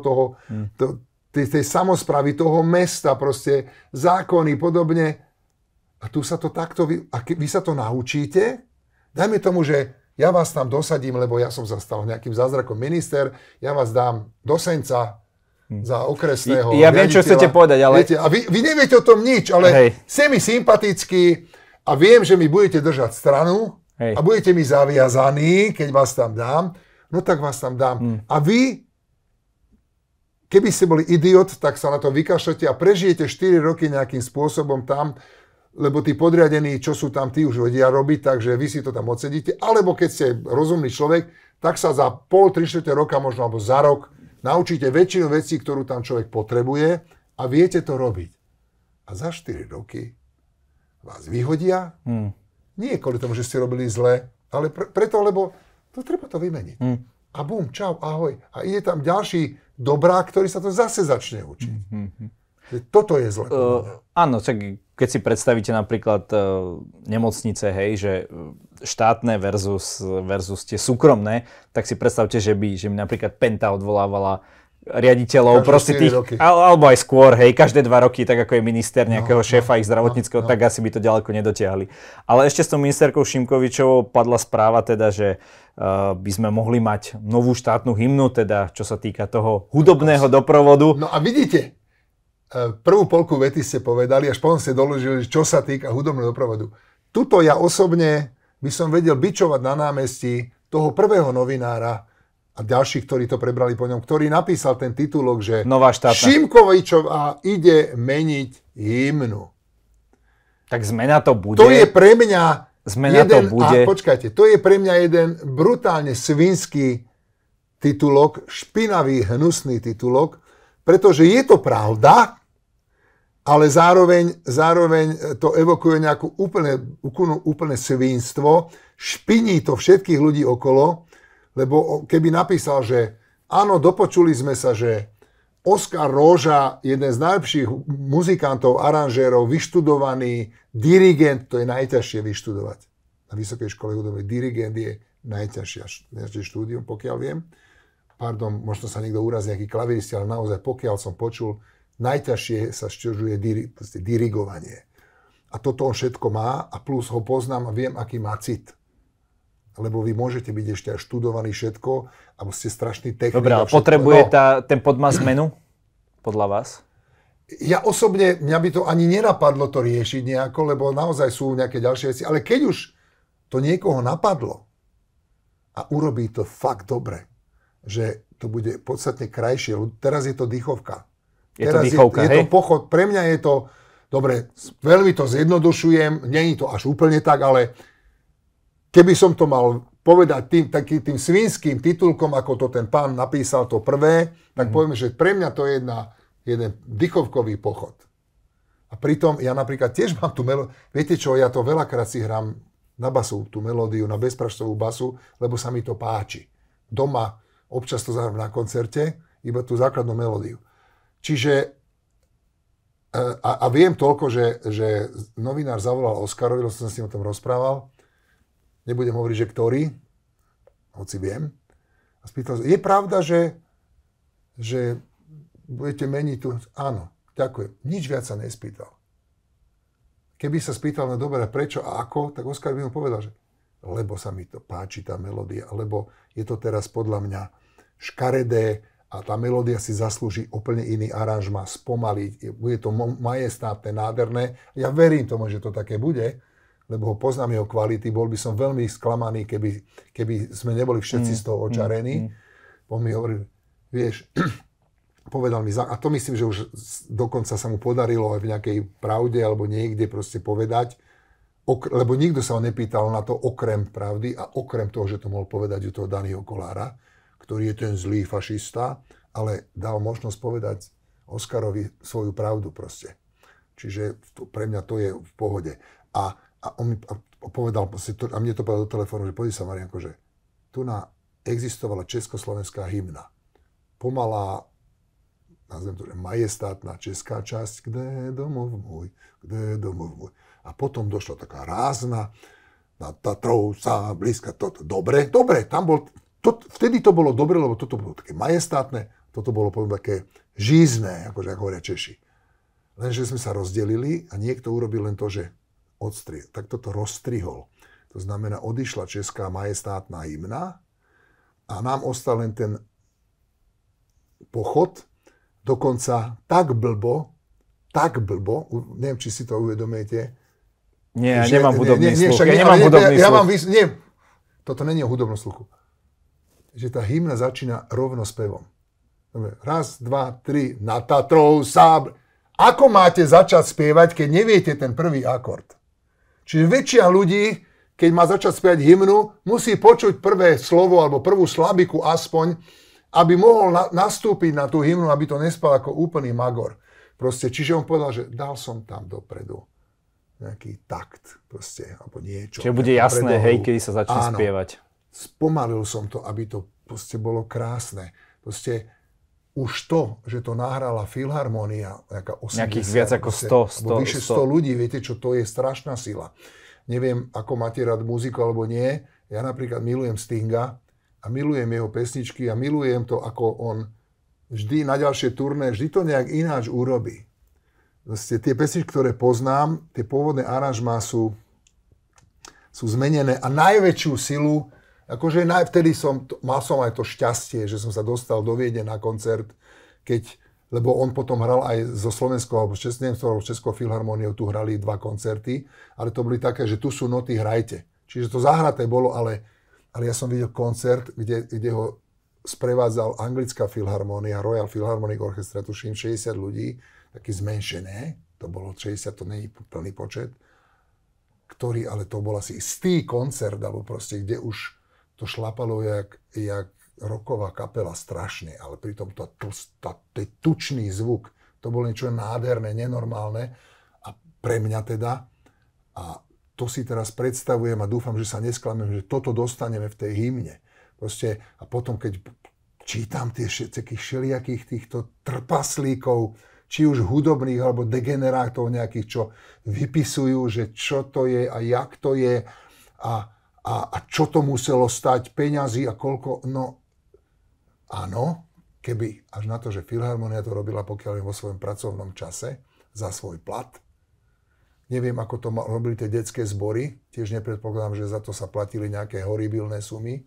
tej samosprávy, toho mesta, proste zákony, podobne. A tu sa to takto... A vy sa to naučíte? Dajme tomu, že ja vás tam dosadím, lebo ja som sa stal nejakým zázrakom minister, ja vás dám do Senca za okresného Ja viem, čo chcete povedať, ale... Viete, a vy neviete o tom nič, ale ste mi sympatickí a viem, že mi budete držať stranu a budete mi zaviazaní, keď vás tam dám, no tak vás tam dám. A vy, keby ste boli idiot, tak sa na to vykašlete a prežijete 4 roky nejakým spôsobom tam, lebo tí podriadení, čo sú tam, tí už vedia robiť, takže vy si to tam odsedíte. Alebo keď ste rozumný človek, tak sa za 3/4 roka, možno alebo za rok, naučíte väčšinu vecí, ktorú tam človek potrebuje a viete to robiť. A za 4 roky vás vyhodia. Nie kvôli tomu, že ste robili zle, ale preto, lebo to treba to vymeniť. A bum, čau, ahoj. A ide tam ďalší dobrák, ktorý sa to zase začne učiť. Toto je zle. Áno, keď si predstavíte napríklad nemocnice, hej, že štátne versus tie súkromné, tak si predstavte, že by napríklad Penta odvolávala riaditeľov, proste tých, alebo aj skôr, hej, každé 2 roky, tak ako je minister nejakého šéfa ich zdravotníckeho, tak asi by to ďaleko nedotiahli. Ale ešte s tou ministerkou Šimkovičovou padla správa teda, že by sme mohli mať novú štátnu hymnu, teda čo sa týka toho hudobného doprovodu. No a vidíte, prvú polku vety ste povedali, až potom ste doložili, čo sa týka hudobného doprovodu. Tuto ja osobne by som vedel bičovať na námestí toho prvého novinára a ďalších, ktorí to prebrali po ňom, ktorý napísal ten titulok, že Šimkovičová ide meniť hymnu. Tak zmena to bude. To je pre mňa to je pre mňa jeden brutálne svinský titulok, špinavý, hnusný titulok, pretože je to pravda, ale zároveň to evokuje nejakú úplné svinstvo, špiní to všetkých ľudí okolo, lebo keby napísal, že áno, dopočuli sme sa, že Oskar Róža, jeden z najlepších muzikantov, aranžérov, vyštudovaný dirigent, to je najťažšie vyštudovať. Na Vysokej škole hudobnej dirigent je najťažšie štúdium, pokiaľ viem. Pardon, možno sa niekto urazí, nejaký klaviristi, ale naozaj pokiaľ som počul, najťažšie sa sťažuje dirigovanie. A toto on všetko má a plus ho poznám a viem, aký má cit. Lebo vy môžete byť ešte aj študovaní všetko, alebo ste strašný technik. Dobre, ale potrebuje ten podmas zmenu? Podľa vás? Ja osobne, mňa by to ani nenapadlo to riešiť nejako, lebo naozaj sú nejaké ďalšie veci. Ale keď už to niekoho napadlo a urobí to fakt dobre, že to bude podstatne krajšie. Teraz je to dýchovka. Je to dýchovka, je to pochod. Pre mňa je to, dobre, veľmi to zjednodušujem, nie je to až úplne tak, ale keby som to mal povedať tým svinským titulkom, ako to ten pán napísal to prvé, tak poviem, že pre mňa to je jeden dýchovkový pochod. A pritom ja napríklad tiež mám tú melódiu. Viete čo, ja to veľakrát si hrám na basu, tú melódiu, na bezpraštovú basu, lebo sa mi to páči. Doma občas to zahrám na koncerte, iba tú základnú melódiu. Čiže a viem toľko, že novinár zavolal Oskarovi, lebo som sa s ním o tom rozprával, nebudem hovoriť, že ktorý, hoci viem, a spýtal sa, je pravda, že budete meniť tu? Áno, ďakujem. Nič viac sa nespýtal. Keby sa spýtal, no dobre, prečo a ako, tak Oskar by mu povedal, že lebo sa mi to páči, tá melódia, lebo je to teraz podľa mňa škaredé a tá melódia si zaslúži úplne iný aranžma, spomaliť, bude to majestátne, nádherné. Ja verím tomu, že to také bude, lebo ho poznám jeho kvality, bol by som veľmi sklamaný, keby sme neboli všetci z toho očarení. On mi hovorí, vieš, povedal mi, a to myslím, že už dokonca sa mu podarilo aj v nejakej pravde alebo niekde proste povedať, lebo nikto sa ho nepýtal na to okrem pravdy a okrem toho, že to mohol povedať u toho Daniho Kolára, ktorý je ten zlý fašista, ale dal možnosť povedať Oskarovi svoju pravdu proste. Čiže pre mňa to je v pohode. A on mi povedal, a mne to povedal do telefónu, že poď sa, Marianko, že tu existovala československá hymna. Pomalá, nazvem to, že majestátna česká časť, kde je domov môj, kde je domov môj. A potom došla taká rázna, na Tatrou sa blízka, toto, dobre, tam bol, vtedy to bolo dobre, lebo toto bolo také majestátne, toto bolo poviem také žízne, akože ako hovoria Češi. Lenže sme sa rozdelili a niekto urobil len to, že tak toto rozstrihol. To znamená, odišla česká majestátna hymna a nám ostal len ten pochod, dokonca tak blbo, neviem, či si to uvedomíte. Nie, ja nemám hudobný sluch. Ja nemám hudobný sluch. Nie, toto není o hudobnom sluchu. Že tá hymna začína rovno spevom. Raz, dva, tri, na Tatrou sa... Ako máte začať spievať, keď neviete ten prvý akord? Čiže väčšina ľudí, keď má začať spievať hymnu, musí počuť prvé slovo alebo prvú slabiku aspoň, aby mohol nastúpiť na tú hymnu, aby to nespal ako úplný magor. Proste, čiže on povedal, že dal som tam dopredu nejaký takt, proste, alebo niečo. Čiže bude jasné, hej, kedy sa začne spievať. Spomalil som to, aby to proste bolo krásne. Proste už to, že to nahrala Filharmónia, nejaká 80, nejakých viac ako 100, vyše 100 ľudí, viete čo, to je strašná sila. Neviem, ako máte rád muziku alebo nie, ja napríklad milujem Stinga a milujem jeho pesničky a milujem to, ako on vždy na ďalšie turné, vždy to nejak ináč urobí. Vlastne tie pesničky, ktoré poznám, tie pôvodné aranžmá sú zmenené a najväčšiu silu, akože vtedy mal som aj to šťastie, že som sa dostal do Viedne na koncert, lebo on potom hral aj zo Slovenskou, alebo s Českou filharmóniou, tu hrali 2 koncerty, ale to boli také, že tu sú noty, hrajte. Čiže to zahraté bolo, ale ja som videl koncert, kde ho sprevádzal anglická filharmónia, Royal Philharmonic Orchestra, tuším 60 ľudí, taký zmenšené, to bolo 60, to nie je plný počet, ale to bol asi istý koncert, alebo proste, kde už to šlapalo jak rocková kapela strašne, ale pritom to je tučný zvuk, To bolo niečo nádherné, nenormálne. A pre mňa teda, a to si teraz predstavujem a dúfam, že sa nesklamem, že toto dostaneme v tej hymne. Proste, a potom, keď čítam takých všelijakých týchto trpaslíkov, či už hudobných, alebo degenerátov nejakých, čo vypisujú, že čo to je a jak to je a čo to muselo stať, peňazí a koľko. No, áno, keby až na to, že Filharmonia to robila, pokiaľ je vo svojom pracovnom čase, za svoj plat. Neviem, ako to robili tie detské zbory. Tiež nepredpokladám, že za to sa platili nejaké horibilné sumy.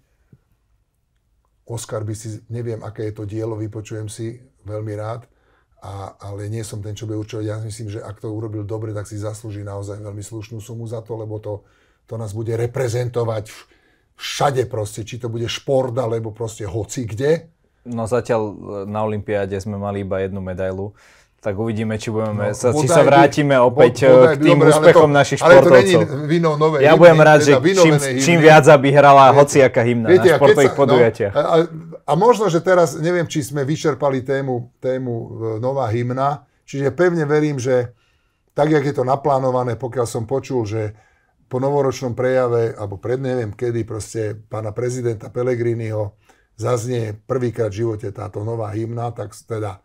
Oskar by si, neviem, aké je to dielo, vypočujem si veľmi rád, ale nie som ten, čo by určovať. Ja myslím, že ak to urobil dobre, tak si zaslúži naozaj veľmi slušnú sumu za to, lebo to nás bude reprezentovať všade proste, či to bude šport, alebo proste hoci kde. No zatiaľ na olympiáde sme mali iba jednu medailu, tak uvidíme, či budeme či sa vrátime opäť k tým úspechom našich športovcov. Ale to není vinou novej hymny. Ja budem rád, že čím viac aby hrala hociaká hymna na športových podujatiach. A možno, že teraz, neviem, či sme vyčerpali tému nová hymna, čiže pevne verím, že tak, jak je to naplánované, pokiaľ som počul, že po novoročnom prejave, alebo neviem kedy, proste pána prezidenta Pellegriniho zaznie prvýkrát v živote táto nová hymna, tak teda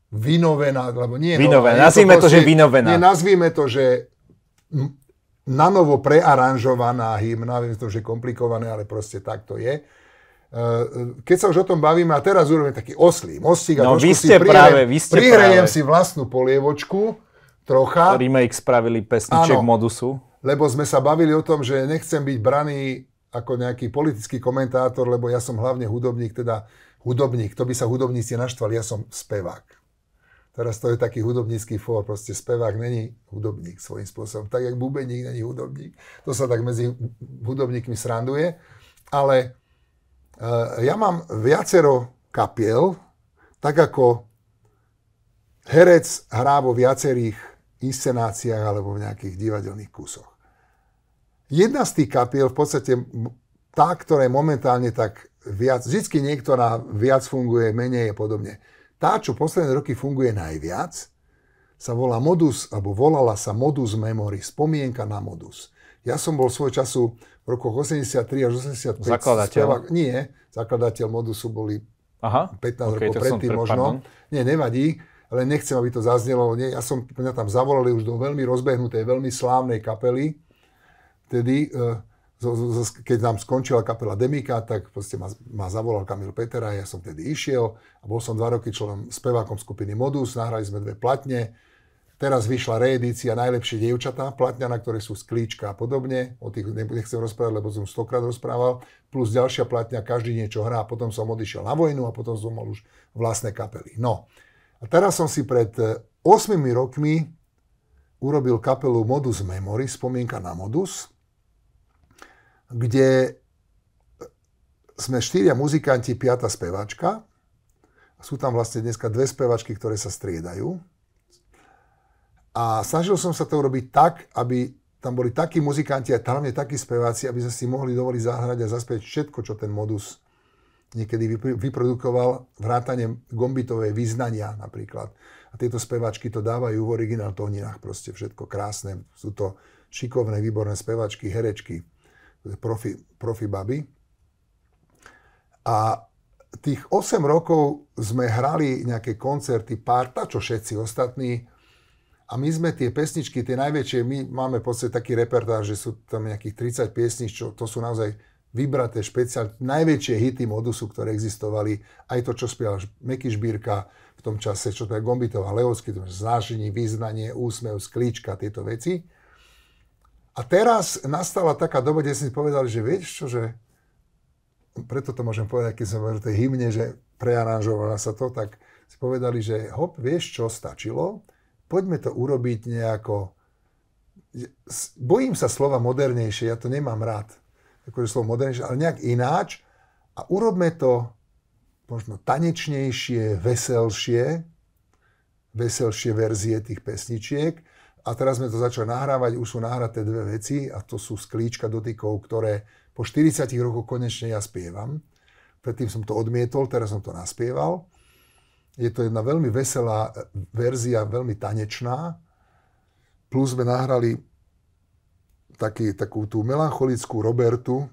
vynovená, alebo nie vynovená, nazvime to, že vynovená. Nie, nazvime to, že nanovo prearanžovaná hymna, viem to, že je komplikované, ale proste tak to je. Keď sa už o tom bavíme, a teraz urobím taký oslý mostík a trošku prihrejem si vlastnú polievočku trocha. Remake spravili pesniček Modusu. Lebo sme sa bavili o tom, že nechcem byť braný ako nejaký politický komentátor, lebo ja som hlavne hudobník, to by sa hudobníci naštvali, ja som spevák. Teraz to je taký hudobnícky fór, proste spevák není hudobník svojím spôsobom. Tak, jak bubeník není hudobník. To sa tak medzi hudobníkmi sranduje. Ale ja mám viacero kapiel, tak ako herec hrá vo viacerých inscenáciách alebo v nejakých divadelných kúsoch. Jedna z tých kapiel, v podstate tá, ktorá je momentálne tak viac, vždycky niektorá viac funguje, menej a podobne. Tá, čo posledné roky funguje najviac, sa volá Modus, alebo volala sa Modus Memory, spomienka na Modus. Ja som bol svoj času v rokoch 83 až 85. Zakladateľ? Nie, zakladateľ Modusu boli 15 rokov predtým možno. Nie, nevadí, ale nechcem, aby to zaznelo. Nie, mňa tam zavolali už do veľmi rozbehnutej, veľmi slávnej kapely. Vtedy, keď nám skončila kapela Demika, tak proste ma zavolal Kamil Petera, ja som vtedy išiel a bol som 2 roky členom spevákom skupiny Modus, nahrali sme 2 platne. Teraz vyšla reedícia Najlepšie dievčatá, platňa, na ktorej sú Sklíčka a podobne. O tých nechcem rozprávať, lebo som 100-krát rozprával. Plus ďalšia platňa, každý niečo hrá. Potom som odišiel na vojnu a potom som mal už vlastné kapely. No. A teraz som si pred 8 rokmi urobil kapelu Modus Memory, spomienka na Modus, kde sme 4 muzikanti, 5 speváčka. Sú tam vlastne dneska 2 speváčky, ktoré sa striedajú. A snažil som sa to urobiť tak, aby tam boli takí muzikanti a hlavne takí speváci, aby sme si mohli dovoliť zahrať a zaspieť všetko, čo ten Modus niekedy vyprodukoval, vrátane gombitovej význania napríklad. A tieto speváčky to dávajú v originál tóninách, proste všetko krásne. Sú to šikovné, výborné speváčky, herečky, profi baby. A tých 8 rokov sme hrali nejaké koncerty, párta, čo všetci ostatní. A my sme tie pesničky, tie najväčšie, my máme v podstate taký repertoár, že sú tam nejakých 30 piesní, čo to sú naozaj vybraté špeciálne, najväčšie hity Modusu, ktoré existovali. Aj to, čo spieval Meky Žbírka v tom čase, čo to je Gombitová, Lehocký, Znášení, Význanie, Úsmev, Sklíčka, tieto veci. A teraz nastala taká doba, kde si povedali, že vieš čo, že preto to môžem povedať, keď som povedal tej hymne, že prearanžovala sa to, tak si povedali, že hop, vieš čo, stačilo, poďme to urobiť nejako, bojím sa slova modernejšie, ja to nemám rád, akože slovo modernejšie, ale nejak ináč a urobme to možno tanečnejšie, veselšie verzie tých pesničiek. A teraz sme to začali nahrávať, už sú nahraté 2 veci a to sú Sklíčka dotykov, ktoré po 40 rokoch konečne ja spievam. Predtým som to odmietol, teraz som to naspieval. Je to jedna veľmi veselá verzia, veľmi tanečná. Plus sme nahrali takú tú melancholickú Robertu.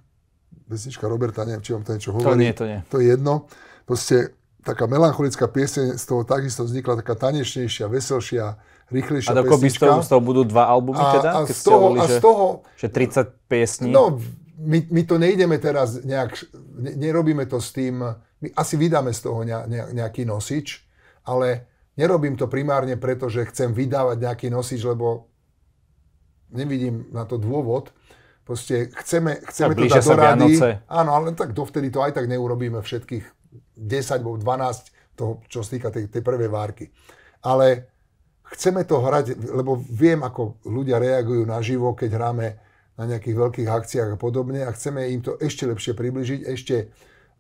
Pesnička Roberta, neviem, či vám to niečo hovorí. To nie. To je jedno. Proste taká melancholická pieseň, z toho takisto vznikla taká tanečnejšia, veselšia, rýchlejšia pesnička. A dokopy z toho budú 2 albumy teda? Z toho, že 30 piesní? No, my to nejdeme teraz nejak, nerobíme to s tým, my asi vydáme z toho nejaký nosič, ale nerobím to primárne preto, že chcem vydávať nejaký nosič, lebo nevidím na to dôvod. Proste chceme to dať do rady. Áno, ale tak dovtedy to aj tak neurobíme všetkých 10 alebo 12 toho, čo sa týka tej prvej várky. Ale chceme to hrať, lebo viem, ako ľudia reagujú naživo, keď hráme na nejakých veľkých akciách a podobne a chceme im to ešte lepšie približiť,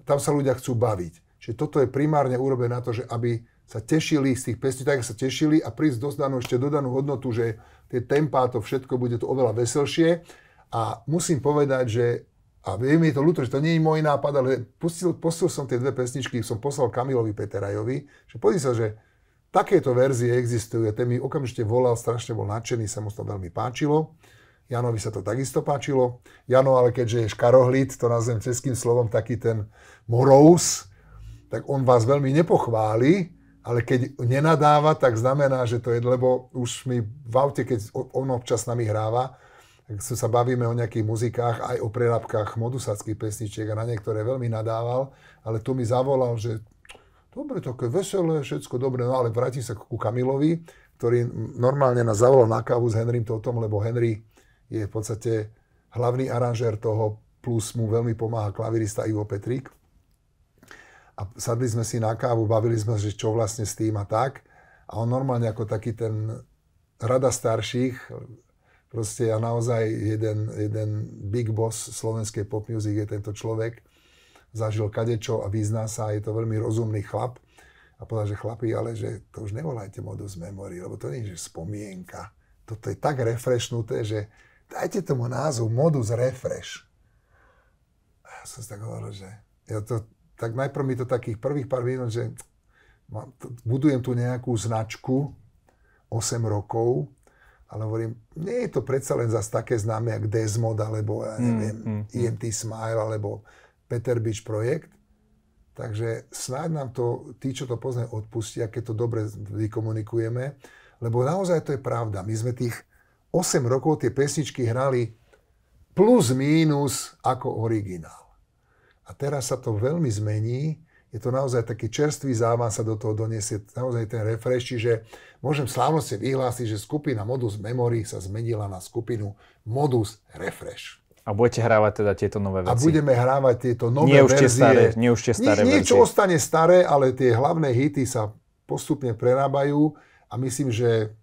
tam sa ľudia chcú baviť. Čiže toto je primárne urobené na to, že aby sa tešili z tých pesní, tak sa tešili a prísť ešte dodanú hodnotu, že tie tempá, to všetko bude to oveľa veselšie. A musím povedať, že a je mi to ľúto, že to nie je môj nápad, ale pustil som tie 2 pesničky, som poslal Kamilovi Peterajovi, že pozri sa, že takéto verzie existujú. Ten mi okamžite volal, strašne bol nadšený, sa mu to veľmi páčilo. Janovi sa to takisto páčilo. Jano, ale keďže je škarohlíd, to nazvem českým slovom, taký ten morous, tak on vás veľmi nepochváli, ale keď nenadáva, tak znamená, že to je, lebo už mi v aute, keď on občas s nami hráva, tak sa bavíme o nejakých muzikách, aj o prerábkach modusáckých pesničiek a na niektoré veľmi nadával, ale tu mi zavolal, že dobre, také veselé, všetko dobre, no ale vrátim sa ku Kamilovi, ktorý normálne nás zavolal na kávu s Henrym Totom, lebo Henry je v podstate hlavný aranžér toho, plus mu veľmi pomáha klavirista Ivo Petrík. A sadli sme si na kávu, bavili sme, že čo vlastne s tým a tak. A on normálne ako taký ten rada starších, proste a naozaj jeden big boss slovenskej pop music je tento človek. Zažil kadečo a vyzná sa, je to veľmi rozumný chlap. A povedal, že chlapi, ale že to už nevolajte Modus Memory, lebo to nie je že spomienka. Toto je tak refreshnuté, že dajte tomu názov Modus Refresh. A ja som si tak hovoril, že tak najprv mi to takých prvých pár minút, že budujem tu nejakú značku 8 rokov, ale hovorím, nie je to predsa len zase také známe, jak Desmod, alebo ja neviem, EMT Smile, alebo Peter Beach projekt. Takže snáď nám to, tí, čo to poznajú, odpustia, keď to dobre vykomunikujeme, lebo naozaj to je pravda. My sme tých 8 rokov tie pesničky hrali plus mínus ako originál. A teraz sa to veľmi zmení. Je to naozaj taký čerstvý závan sa do toho doniesie, naozaj ten refresh, čiže môžem slávnostne vyhlásiť, že skupina Modus Memory sa zmenila na skupinu Modus Refresh. A budete hrávať teda tieto nové veci? A budeme hrávať tieto nové verzie. Nie už tie staré verzie. Niečo ostane staré, ale tie hlavné hity sa postupne prerábajú a myslím, že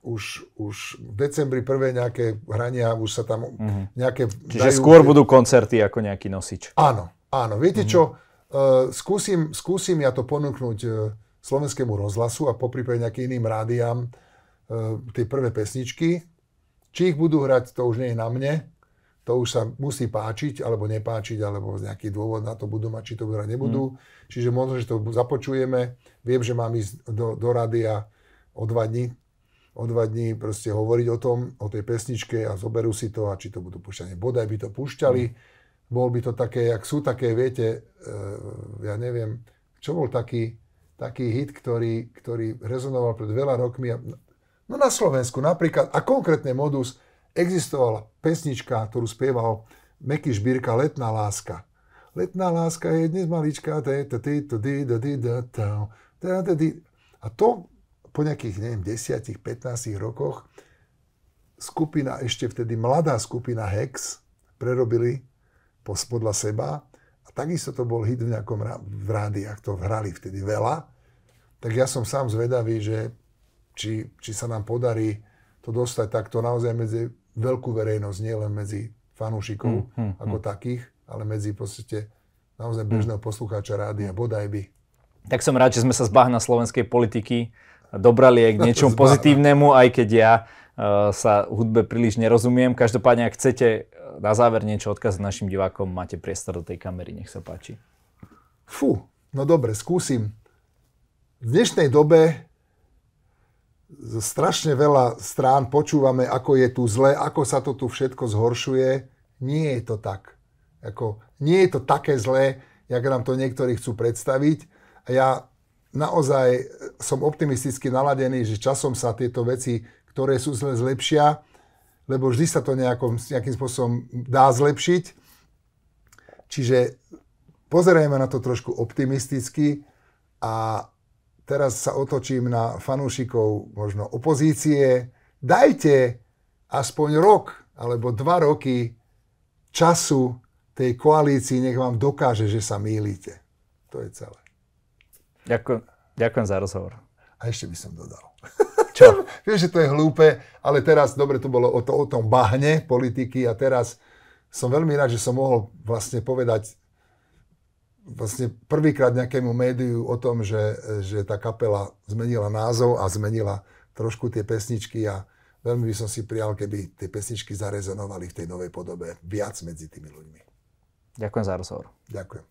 už v decembri prvé nejaké hrania, už sa tam nejaké... Čiže skôr budú koncerty ako nejaký nosič. Áno. Viete čo? Skúsim ja to ponúknuť Slovenskému rozhlasu a poprípade nejakým iným rádiám tie prvé pesničky. Či ich budú hrať, to už nie je na mne. To už sa musí páčiť, alebo nepáčiť, alebo nejaký dôvod na to budú mať, či to budú hrať, nebudú. Čiže možno, že to započujeme. Viem, že mám ísť do rádia o 2 dní. O 2 dní proste hovoriť o tej pesničke a zoberú si to a či to budú púšťať. Bodaj by to púšťali. Bol by to také, jak sú také, viete, ja neviem, čo bol taký hit, ktorý rezonoval pred veľa rokmi. No na Slovensku napríklad, a konkrétne Modus, existovala pesnička, ktorú spieval Meky Žbírka, Letná láska. Letná láska je dnes maličká. A to po nejakých, neviem, 10-15 rokoch skupina, ešte vtedy mladá skupina Hex, prerobili podľa seba a takisto to bol hit v nejakom rádiách, to hrali vtedy veľa. Tak ja som sám zvedavý, že či sa nám podarí to dostať takto naozaj medzi veľkú verejnosť, nie len medzi fanúšikov ako takých, ale medzi v podstate naozaj bežného poslucháča rádia, bodaj by. Tak som rád, že sme sa z bahna slovenskej politiky dobrali aj k niečomu pozitívnemu, aj keď ja sa hudbe príliš nerozumiem. Každopádne, ak chcete na záver niečo odkázať našim divákom, máte priestor do tej kamery, nech sa páči. No dobre, skúsim. V dnešnej dobe strašne veľa strán počúvame, ako je tu zle, ako sa to tu všetko zhoršuje. Nie je to tak. Nie je to také zlé, jak nám to niektorí chcú predstaviť. A ja naozaj som optimisticky naladený, že časom sa tieto veci, ktoré sú zle, zlepšia, lebo vždy sa to nejakým spôsobom dá zlepšiť. Čiže pozerajme na to trošku optimisticky a teraz sa otočím na fanúšikov možno opozície. Dajte aspoň rok alebo 2 roky času tej koalícii, nech vám dokáže, že sa mýlite. To je celé. Ďakujem za rozhovor. A ešte by som dodal. Čo? Vieš, že to je hlúpe, ale teraz, dobre, to bolo o tom bahne politiky a teraz som veľmi rád, že som mohol vlastne povedať vlastne prvýkrát nejakému médiu o tom, že tá kapela zmenila názov a zmenila trošku tie pesničky a veľmi by som si prijal, keby tie pesničky zarezonovali v tej novej podobe viac medzi tými ľuďmi. Ďakujem za rozhovor. Ďakujem.